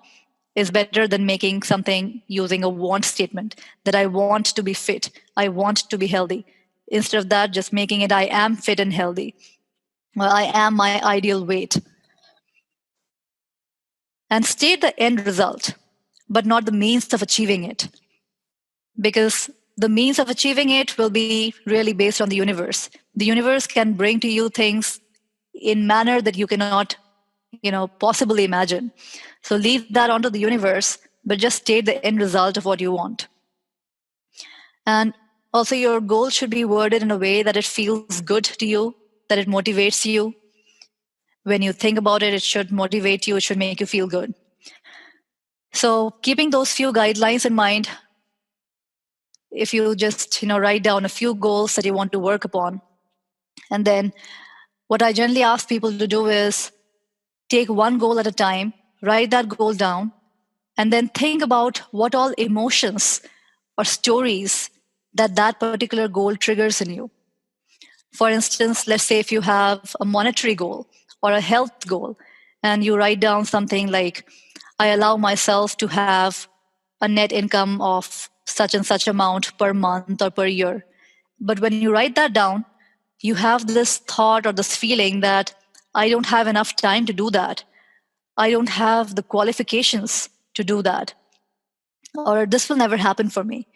is better than making something using a want statement, that I want to be fit, I want to be healthy. Instead of that, just making it, I am fit and healthy. Well, I am my ideal weight. And state the end result, but not the means of achieving it. Because the means of achieving it will be really based on the universe. The universe can bring to you things in manner that you cannot, possibly imagine. So leave that onto the universe, but just state the end result of what you want. And also your goal should be worded in a way that it feels good to you, that it motivates you. When you think about it, it should motivate you, it should make you feel good. So keeping those few guidelines in mind, if you just write down a few goals that you want to work upon, and then what I generally ask people to do is take one goal at a time, write that goal down, and then think about what all emotions or stories that particular goal triggers in you. For instance, let's say if you have a monetary goal or a health goal, and you write down something like, I allow myself to have a net income of such and such amount per month or per year. But when you write that down, you have this thought or this feeling that I don't have enough time to do that. I don't have the qualifications to do that. Or this will never happen for me.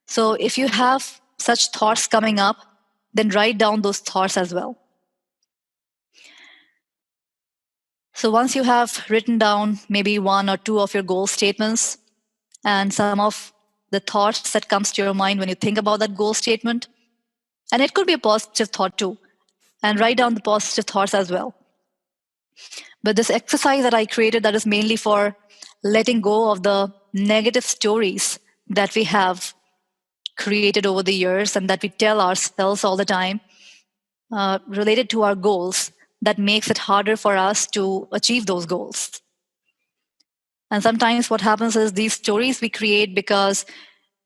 So if you have such thoughts coming up, then write down those thoughts as well. So once you have written down maybe one or two of your goal statements and some of the thoughts that comes to your mind when you think about that goal statement, and it could be a positive thought too, and write down the positive thoughts as well. But this exercise that I created, that is mainly for letting go of the negative stories that we have created over the years and that we tell ourselves all the time, related to our goals, that makes it harder for us to achieve those goals. And sometimes what happens is these stories we create because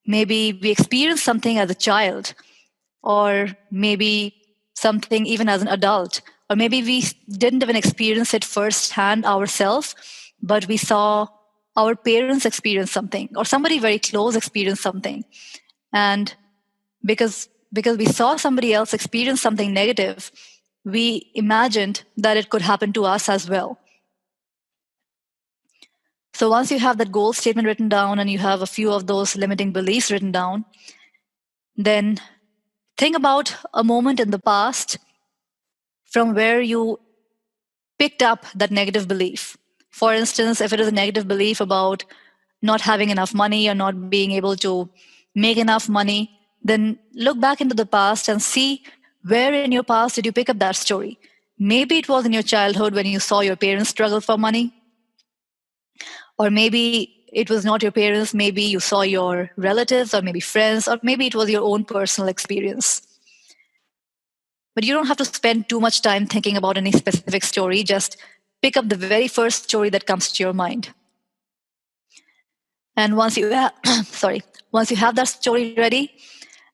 maybe we experienced something as a child, or maybe something even as an adult, or maybe we didn't even experience it firsthand ourselves, but we saw our parents experience something, or somebody very close experience something. And because we saw somebody else experience something negative, we imagined that it could happen to us as well. So once you have that goal statement written down and you have a few of those limiting beliefs written down, then think about a moment in the past from where you picked up that negative belief. For instance, if it is a negative belief about not having enough money or not being able to make enough money, then look back into the past and see where in your past did you pick up that story. Maybe it was in your childhood when you saw your parents struggle for money. Or maybe it was not your parents, maybe you saw your relatives or maybe friends, or maybe it was your own personal experience. But you don't have to spend too much time thinking about any specific story. Just pick up the very first story that comes to your mind. And once you have that story ready,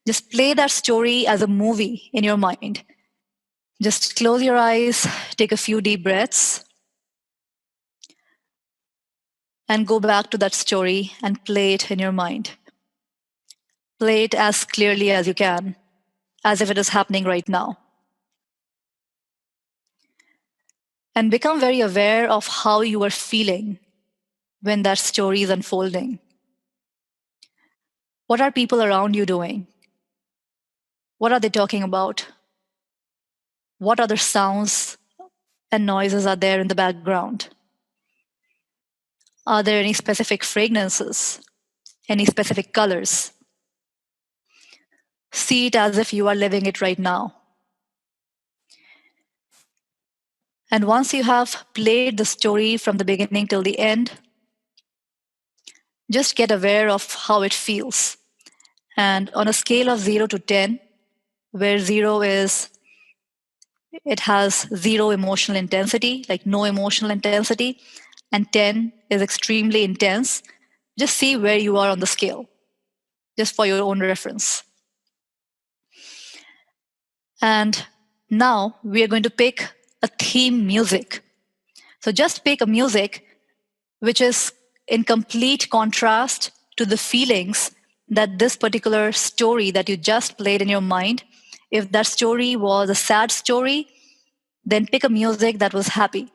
just play that story as a movie in your mind. Just close your eyes, take a few deep breaths, and go back to that story and play it in your mind. Play it as clearly as you can, as if it is happening right now. And become very aware of how you are feeling when that story is unfolding. What are people around you doing? What are they talking about? What other sounds and noises are there in the background? Are there any specific fragrances? Any specific colors? See it as if you are living it right now. And once you have played the story from the beginning till the end, just get aware of how it feels. And on a scale of 0 to 10, where 0 is, it has zero emotional intensity, like no emotional intensity, and 10 is extremely intense, just see where you are on the scale, just for your own reference. And now we are going to pick a theme music. So just pick a music which is in complete contrast to the feelings that this particular story that you just played in your mind. If that story was a sad story, then pick a music that was happy.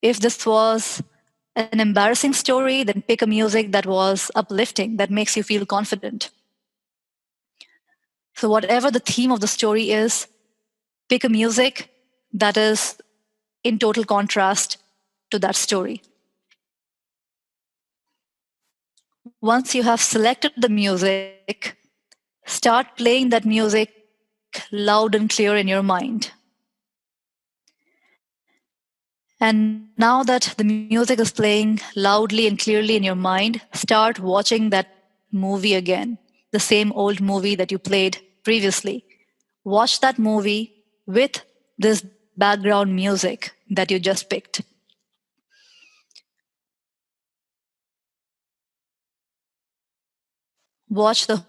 If this was an embarrassing story, then pick a music that was uplifting, that makes you feel confident. So whatever the theme of the story is, pick a music that is in total contrast to that story. Once you have selected the music, start playing that music loud and clear in your mind. And now that the music is playing loudly and clearly in your mind, start watching that movie again, the same old movie that you played previously. Watch that movie with this background music that you just picked. Watch the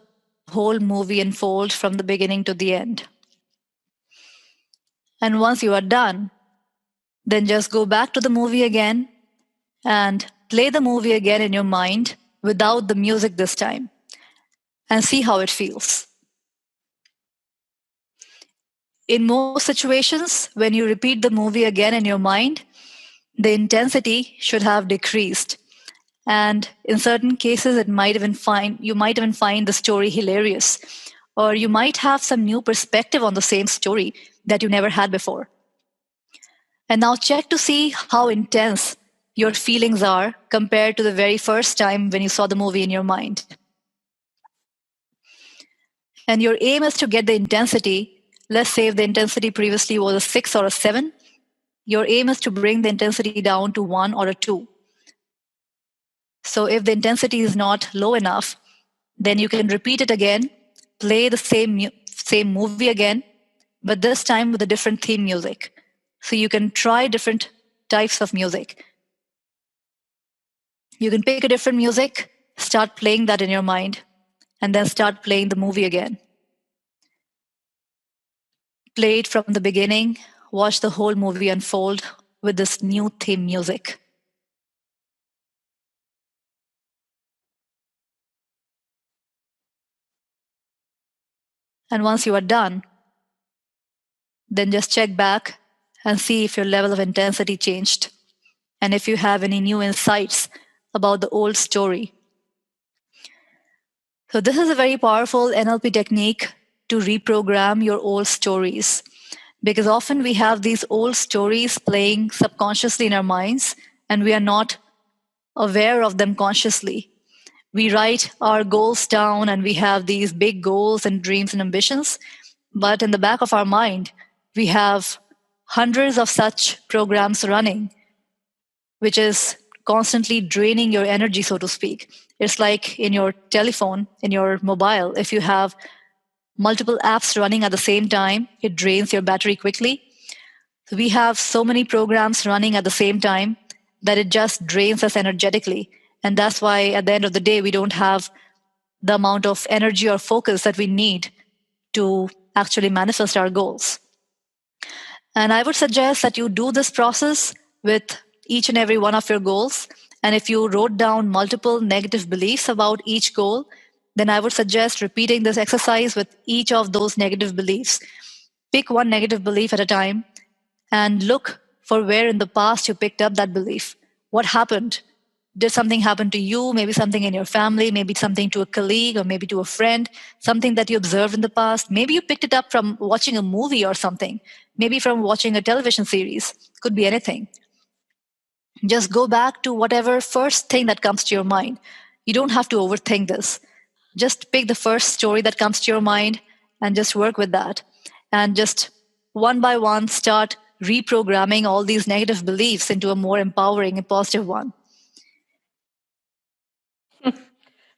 whole movie unfold from the beginning to the end. And once you are done, then just go back to the movie again and play the movie again in your mind without the music this time, and see how it feels. In most situations, when you repeat the movie again in your mind, the intensity should have decreased. And in certain cases, you might even find the story hilarious, or you might have some new perspective on the same story that you never had before. And now check to see how intense your feelings are compared to the very first time when you saw the movie in your mind. And your aim is to get the intensity. Let's say if the intensity previously was a 6 or a 7, your aim is to bring the intensity down to 1 or a 2. So if the intensity is not low enough, then you can repeat it again, play the same movie again, but this time with a different theme music. So you can try different types of music. You can pick a different music, start playing that in your mind, and then start playing the movie again. Play it from the beginning, watch the whole movie unfold with this new theme music. And once you are done, then just check back and see if your level of intensity changed, and if you have any new insights about the old story. So this is a very powerful NLP technique to reprogram your old stories, because often we have these old stories playing subconsciously in our minds, and we are not aware of them consciously. We write our goals down and we have these big goals and dreams and ambitions, but in the back of our mind, we have hundreds of such programs running, which is constantly draining your energy, so to speak. It's like in your telephone, in your mobile, if you have multiple apps running at the same time, it drains your battery quickly. So we have so many programs running at the same time that it just drains us energetically. And that's why at the end of the day, we don't have the amount of energy or focus that we need to actually manifest our goals. And I would suggest that you do this process with each and every one of your goals. And if you wrote down multiple negative beliefs about each goal, then I would suggest repeating this exercise with each of those negative beliefs. Pick one negative belief at a time and look for where in the past you picked up that belief. What happened? Did something happen to you? Maybe something in your family, maybe something to a colleague or maybe to a friend, something that you observed in the past. Maybe you picked it up from watching a movie or something, maybe from watching a television series. Could be anything. Just go back to whatever first thing that comes to your mind. You don't have to overthink this. Just pick the first story that comes to your mind and just work with that. And just one by one start reprogramming all these negative beliefs into a more empowering and positive one.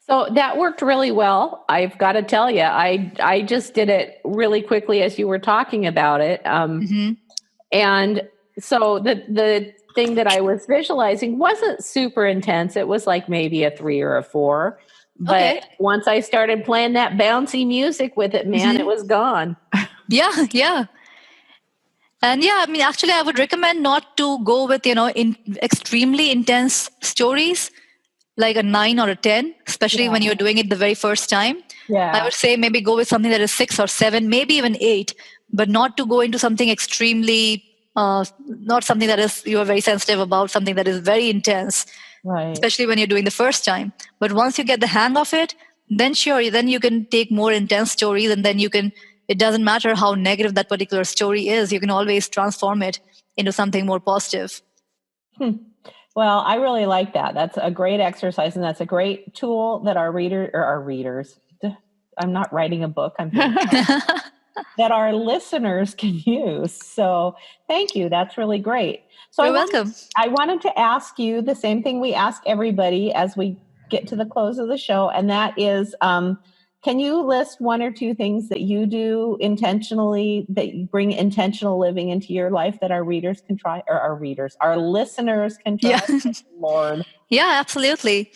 So that worked really well. I've got to tell you, I just did it really quickly as you were talking about it. And so the thing that I was visualizing wasn't super intense. It was like maybe a 3 or a 4. But once I started playing that bouncy music with it, man, it was gone. Yeah. And actually, I would recommend not to go with, extremely intense stories, like a 9 or a 10, especially when you're doing it the very first time. Yeah. I would say maybe go with something that is 6 or 7, maybe even 8, but not to go into something extremely, not something that is you are very sensitive about, something that is very intense, right? Especially when you're doing the first time. But once you get the hang of it, then then you can take more intense stories, and then it doesn't matter how negative that particular story is, you can always transform it into something more positive. Well, I really like that. That's a great exercise, and that's a great tool that our readers, I'm not writing a book, I'm doing that our listeners can use. So thank you. That's really great. So You're welcome. I wanted to ask you the same thing we ask everybody as we get to the close of the show, and that is, can you list 1 or 2 things that you do intentionally, that you bring intentional living into your life that our readers can try, or our listeners can try? Yeah. Lord. Yeah, absolutely.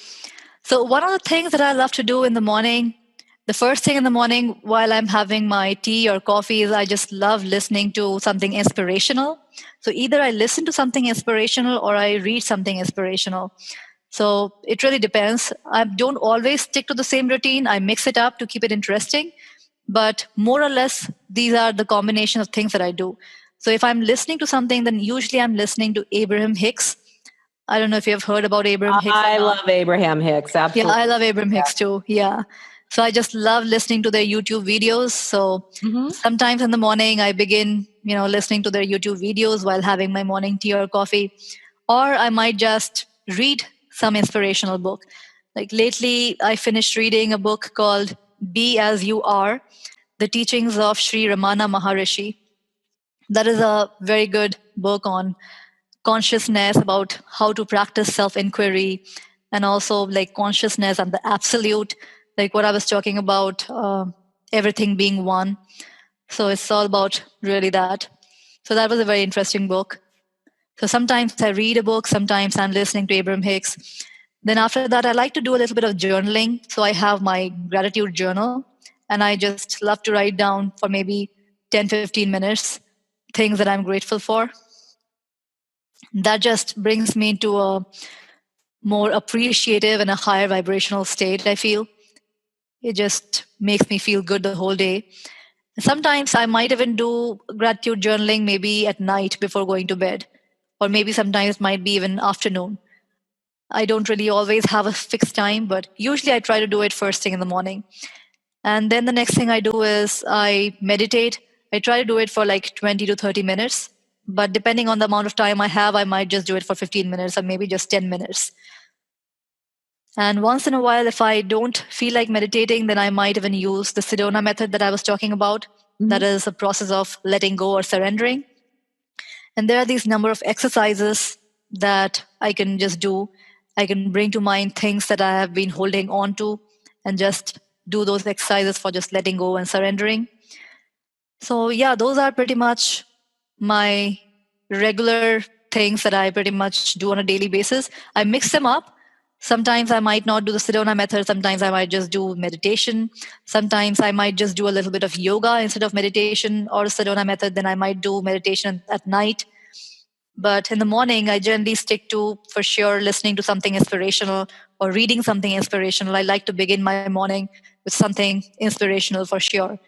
So one of the things that I love to do in the morning, the first thing in the morning while I'm having my tea or coffee, is I just love listening to something inspirational. So either I listen to something inspirational or I read something inspirational. So it really depends. I don't always stick to the same routine. I mix it up to keep it interesting. But more or less, these are the combination of things that I do. So if I'm listening to something, then usually I'm listening to Abraham Hicks. I don't know if you have heard about Abraham Hicks. I love Abraham Hicks. Absolutely. Yeah, I love Abraham Hicks too. Yeah. So I just love listening to their YouTube videos. So sometimes in the morning, I begin, listening to their YouTube videos while having my morning tea or coffee. Or I might just read some inspirational book. Like lately, I finished reading a book called Be As You Are, The Teachings of Sri Ramana Maharishi. That is a very good book on consciousness, about how to practice self-inquiry, and also like consciousness and the absolute, like what I was talking about, everything being one. So it's all about really that. So that was a very interesting book. So sometimes I read a book, sometimes I'm listening to Abraham Hicks. Then after that, I like to do a little bit of journaling. So I have my gratitude journal, and I just love to write down for maybe 10-15 minutes things that I'm grateful for. That just brings me to a more appreciative and a higher vibrational state, I feel. It just makes me feel good the whole day. Sometimes I might even do gratitude journaling maybe at night before going to bed, or maybe sometimes it might be even afternoon. I don't really always have a fixed time, but usually I try to do it first thing in the morning. And then the next thing I do is I meditate. I try to do it for like 20 to 30 minutes. But depending on the amount of time I have, I might just do it for 15 minutes or maybe just 10 minutes. And once in a while, if I don't feel like meditating, then I might even use the Sedona method that I was talking about. That is a process of letting go or surrendering. And there are these number of exercises that I can just do. I can bring to mind things that I have been holding on to and just do those exercises for just letting go and surrendering. So yeah, those are pretty much my regular things that I pretty much do on a daily basis. I mix them up. Sometimes I might not do the Sedona method. Sometimes I might just do meditation. Sometimes I might just do a little bit of yoga instead of meditation or Sedona method. Then I might do meditation at night. But in the morning, I generally stick to, for sure, listening to something inspirational or reading something inspirational. I like to begin my morning with something inspirational for sure.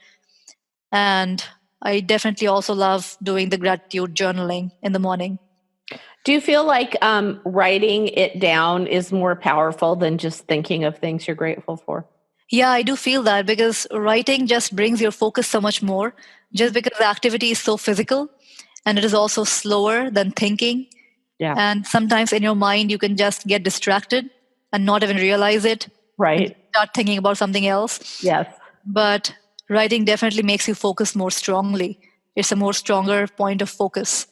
And I definitely also love doing the gratitude journaling in the morning. Do you feel like writing it down is more powerful than just thinking of things you're grateful for? Yeah, I do feel that, because writing just brings your focus so much more, just because the activity is so physical and it is also slower than thinking. Yeah. And sometimes in your mind, you can just get distracted and not even realize it. Right. Start thinking about something else. Yes. But writing definitely makes you focus more strongly. It's a more stronger point of focus.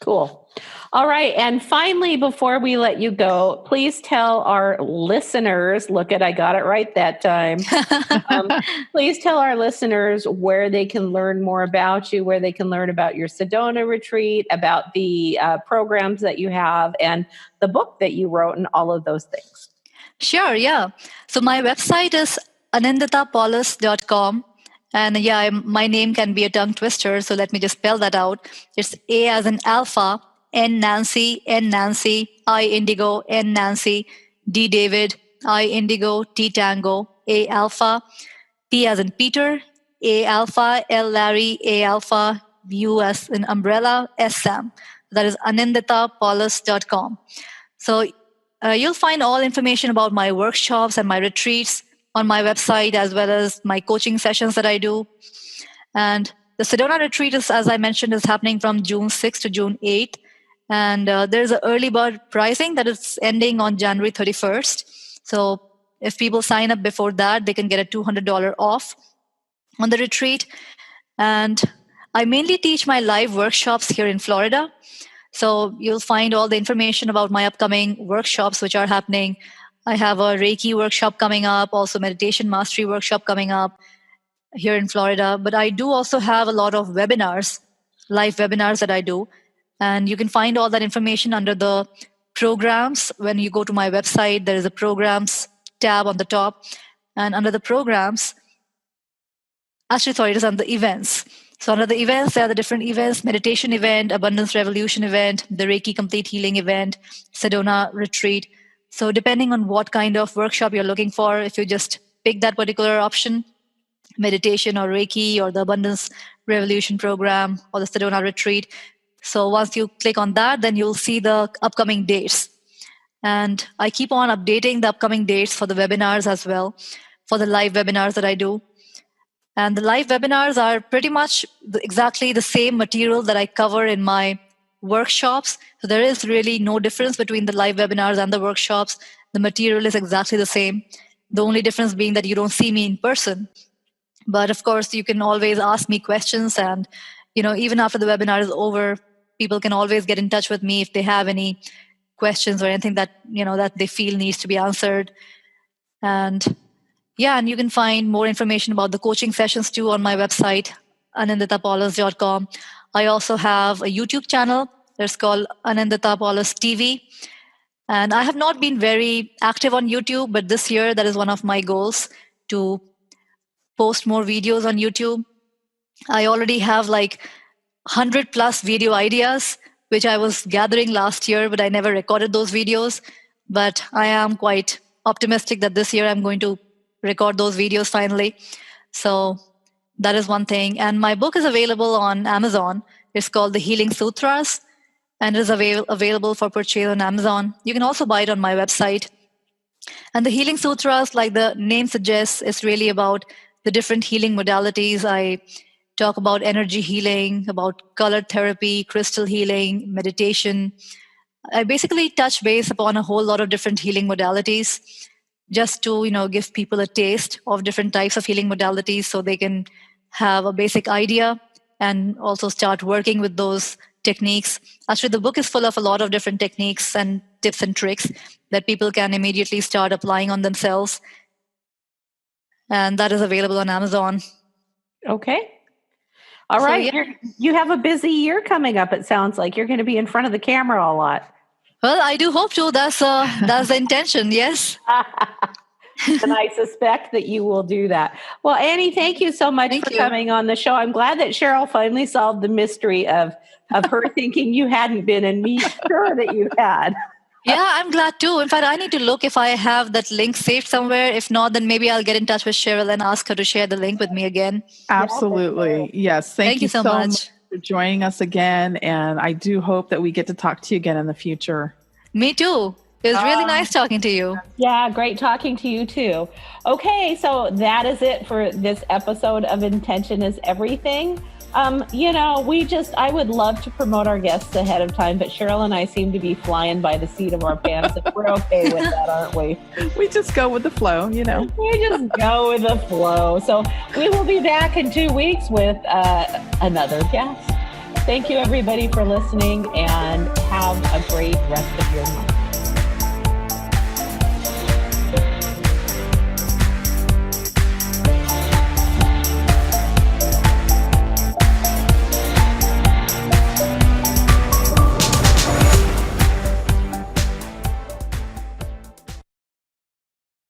Cool. All right. And finally, before we let you go, please tell our listeners, I got it right that time. Please tell our listeners where they can learn more about you, where they can learn about your Sedona retreat, about the programs that you have, and the book that you wrote, and all of those things. Sure. Yeah. So my website is anninditapalaus.com. And my name can be a tongue twister, so let me just spell that out. It's A as in Alpha, N Nancy, I Indigo, N Nancy, D David, I Indigo, T Tango, A Alpha, P as in Peter, A Alpha, L Larry, A Alpha, U as in Umbrella, S Sam. That is anninditapalaus.com. So you'll find all information about my workshops and my retreats on my website, as well as my coaching sessions that I do. And the Sedona retreat, as I mentioned, is happening from June 6th to June 8th. And there's an early bird pricing that is ending on January 31st. So if people sign up before that, they can get a $200 off on the retreat. And I mainly teach my live workshops here in Florida. So you'll find all the information about my upcoming workshops, which are happening. I have a Reiki workshop coming up, also meditation mastery workshop coming up here in Florida. But I do also have a lot of webinars, live webinars that I do. And you can find all that information under the programs. When you go to my website, there is a programs tab on the top. And under the programs, it is under the events. So under the events, there are the different events: meditation event, abundance revolution event, the Reiki complete healing event, Sedona retreat. So depending on what kind of workshop you're looking for, if you just pick that particular option, meditation or Reiki or the Abundance Revolution program or the Sedona retreat. So once you click on that, then you'll see the upcoming dates. And I keep on updating the upcoming dates for the webinars as well, for the live webinars that I do. And the live webinars are pretty much exactly the same material that I cover in my workshops. So there is really no difference between the live webinars and the workshops. The material is exactly the same. The only difference being that you don't see me in person. But of course, you can always ask me questions. And, even after the webinar is over, people can always get in touch with me if they have any questions or anything that, that they feel needs to be answered. And you can find more information about the coaching sessions too on my website, anninditapalaus.com. I also have a YouTube channel that's called Annindita Palaus TV. And I have not been very active on YouTube, but this year that is one of my goals, to post more videos on YouTube. I already have 100 plus video ideas, which I was gathering last year, but I never recorded those videos. But I am quite optimistic that this year I'm going to record those videos finally. So that is one thing. And my book is available on Amazon. It's called The Healing Sutras, and it is available for purchase on Amazon. You can also buy it on my website. And the Healing Sutras, like the name suggests, is really about the different healing modalities. I talk about energy healing, about color therapy, crystal healing, meditation. I basically touch base upon a whole lot of different healing modalities, just to give people a taste of different types of healing modalities, so they can have a basic idea and also start working with those techniques. Actually, the book is full of a lot of different techniques and tips and tricks that people can immediately start applying on themselves. And that is available on Amazon. Okay. All right. So, you have a busy year coming up. It sounds like you're going to be in front of the camera a lot. Well, I do hope to. That's the intention. Yes. And I suspect that you will do that. Well, Annie, thank you so much for coming on the show. I'm glad that Cheryl finally solved the mystery of her thinking you hadn't been, and me sure that you had. Yeah, I'm glad too. In fact, I need to look if I have that link saved somewhere. If not, then maybe I'll get in touch with Cheryl and ask her to share the link with me again. Absolutely. Yes. Thank you so much for joining us again. And I do hope that we get to talk to you again in the future. Me too. It was really nice talking to you. Yeah, great talking to you too. Okay, so that is it for this episode of Intention is Everything. I would love to promote our guests ahead of time, but Cheryl and I seem to be flying by the seat of our pants. And we're okay with that, aren't we? We just go with the flow, We just go with the flow. So we will be back in 2 weeks with another guest. Thank you, everybody, for listening, and have a great rest of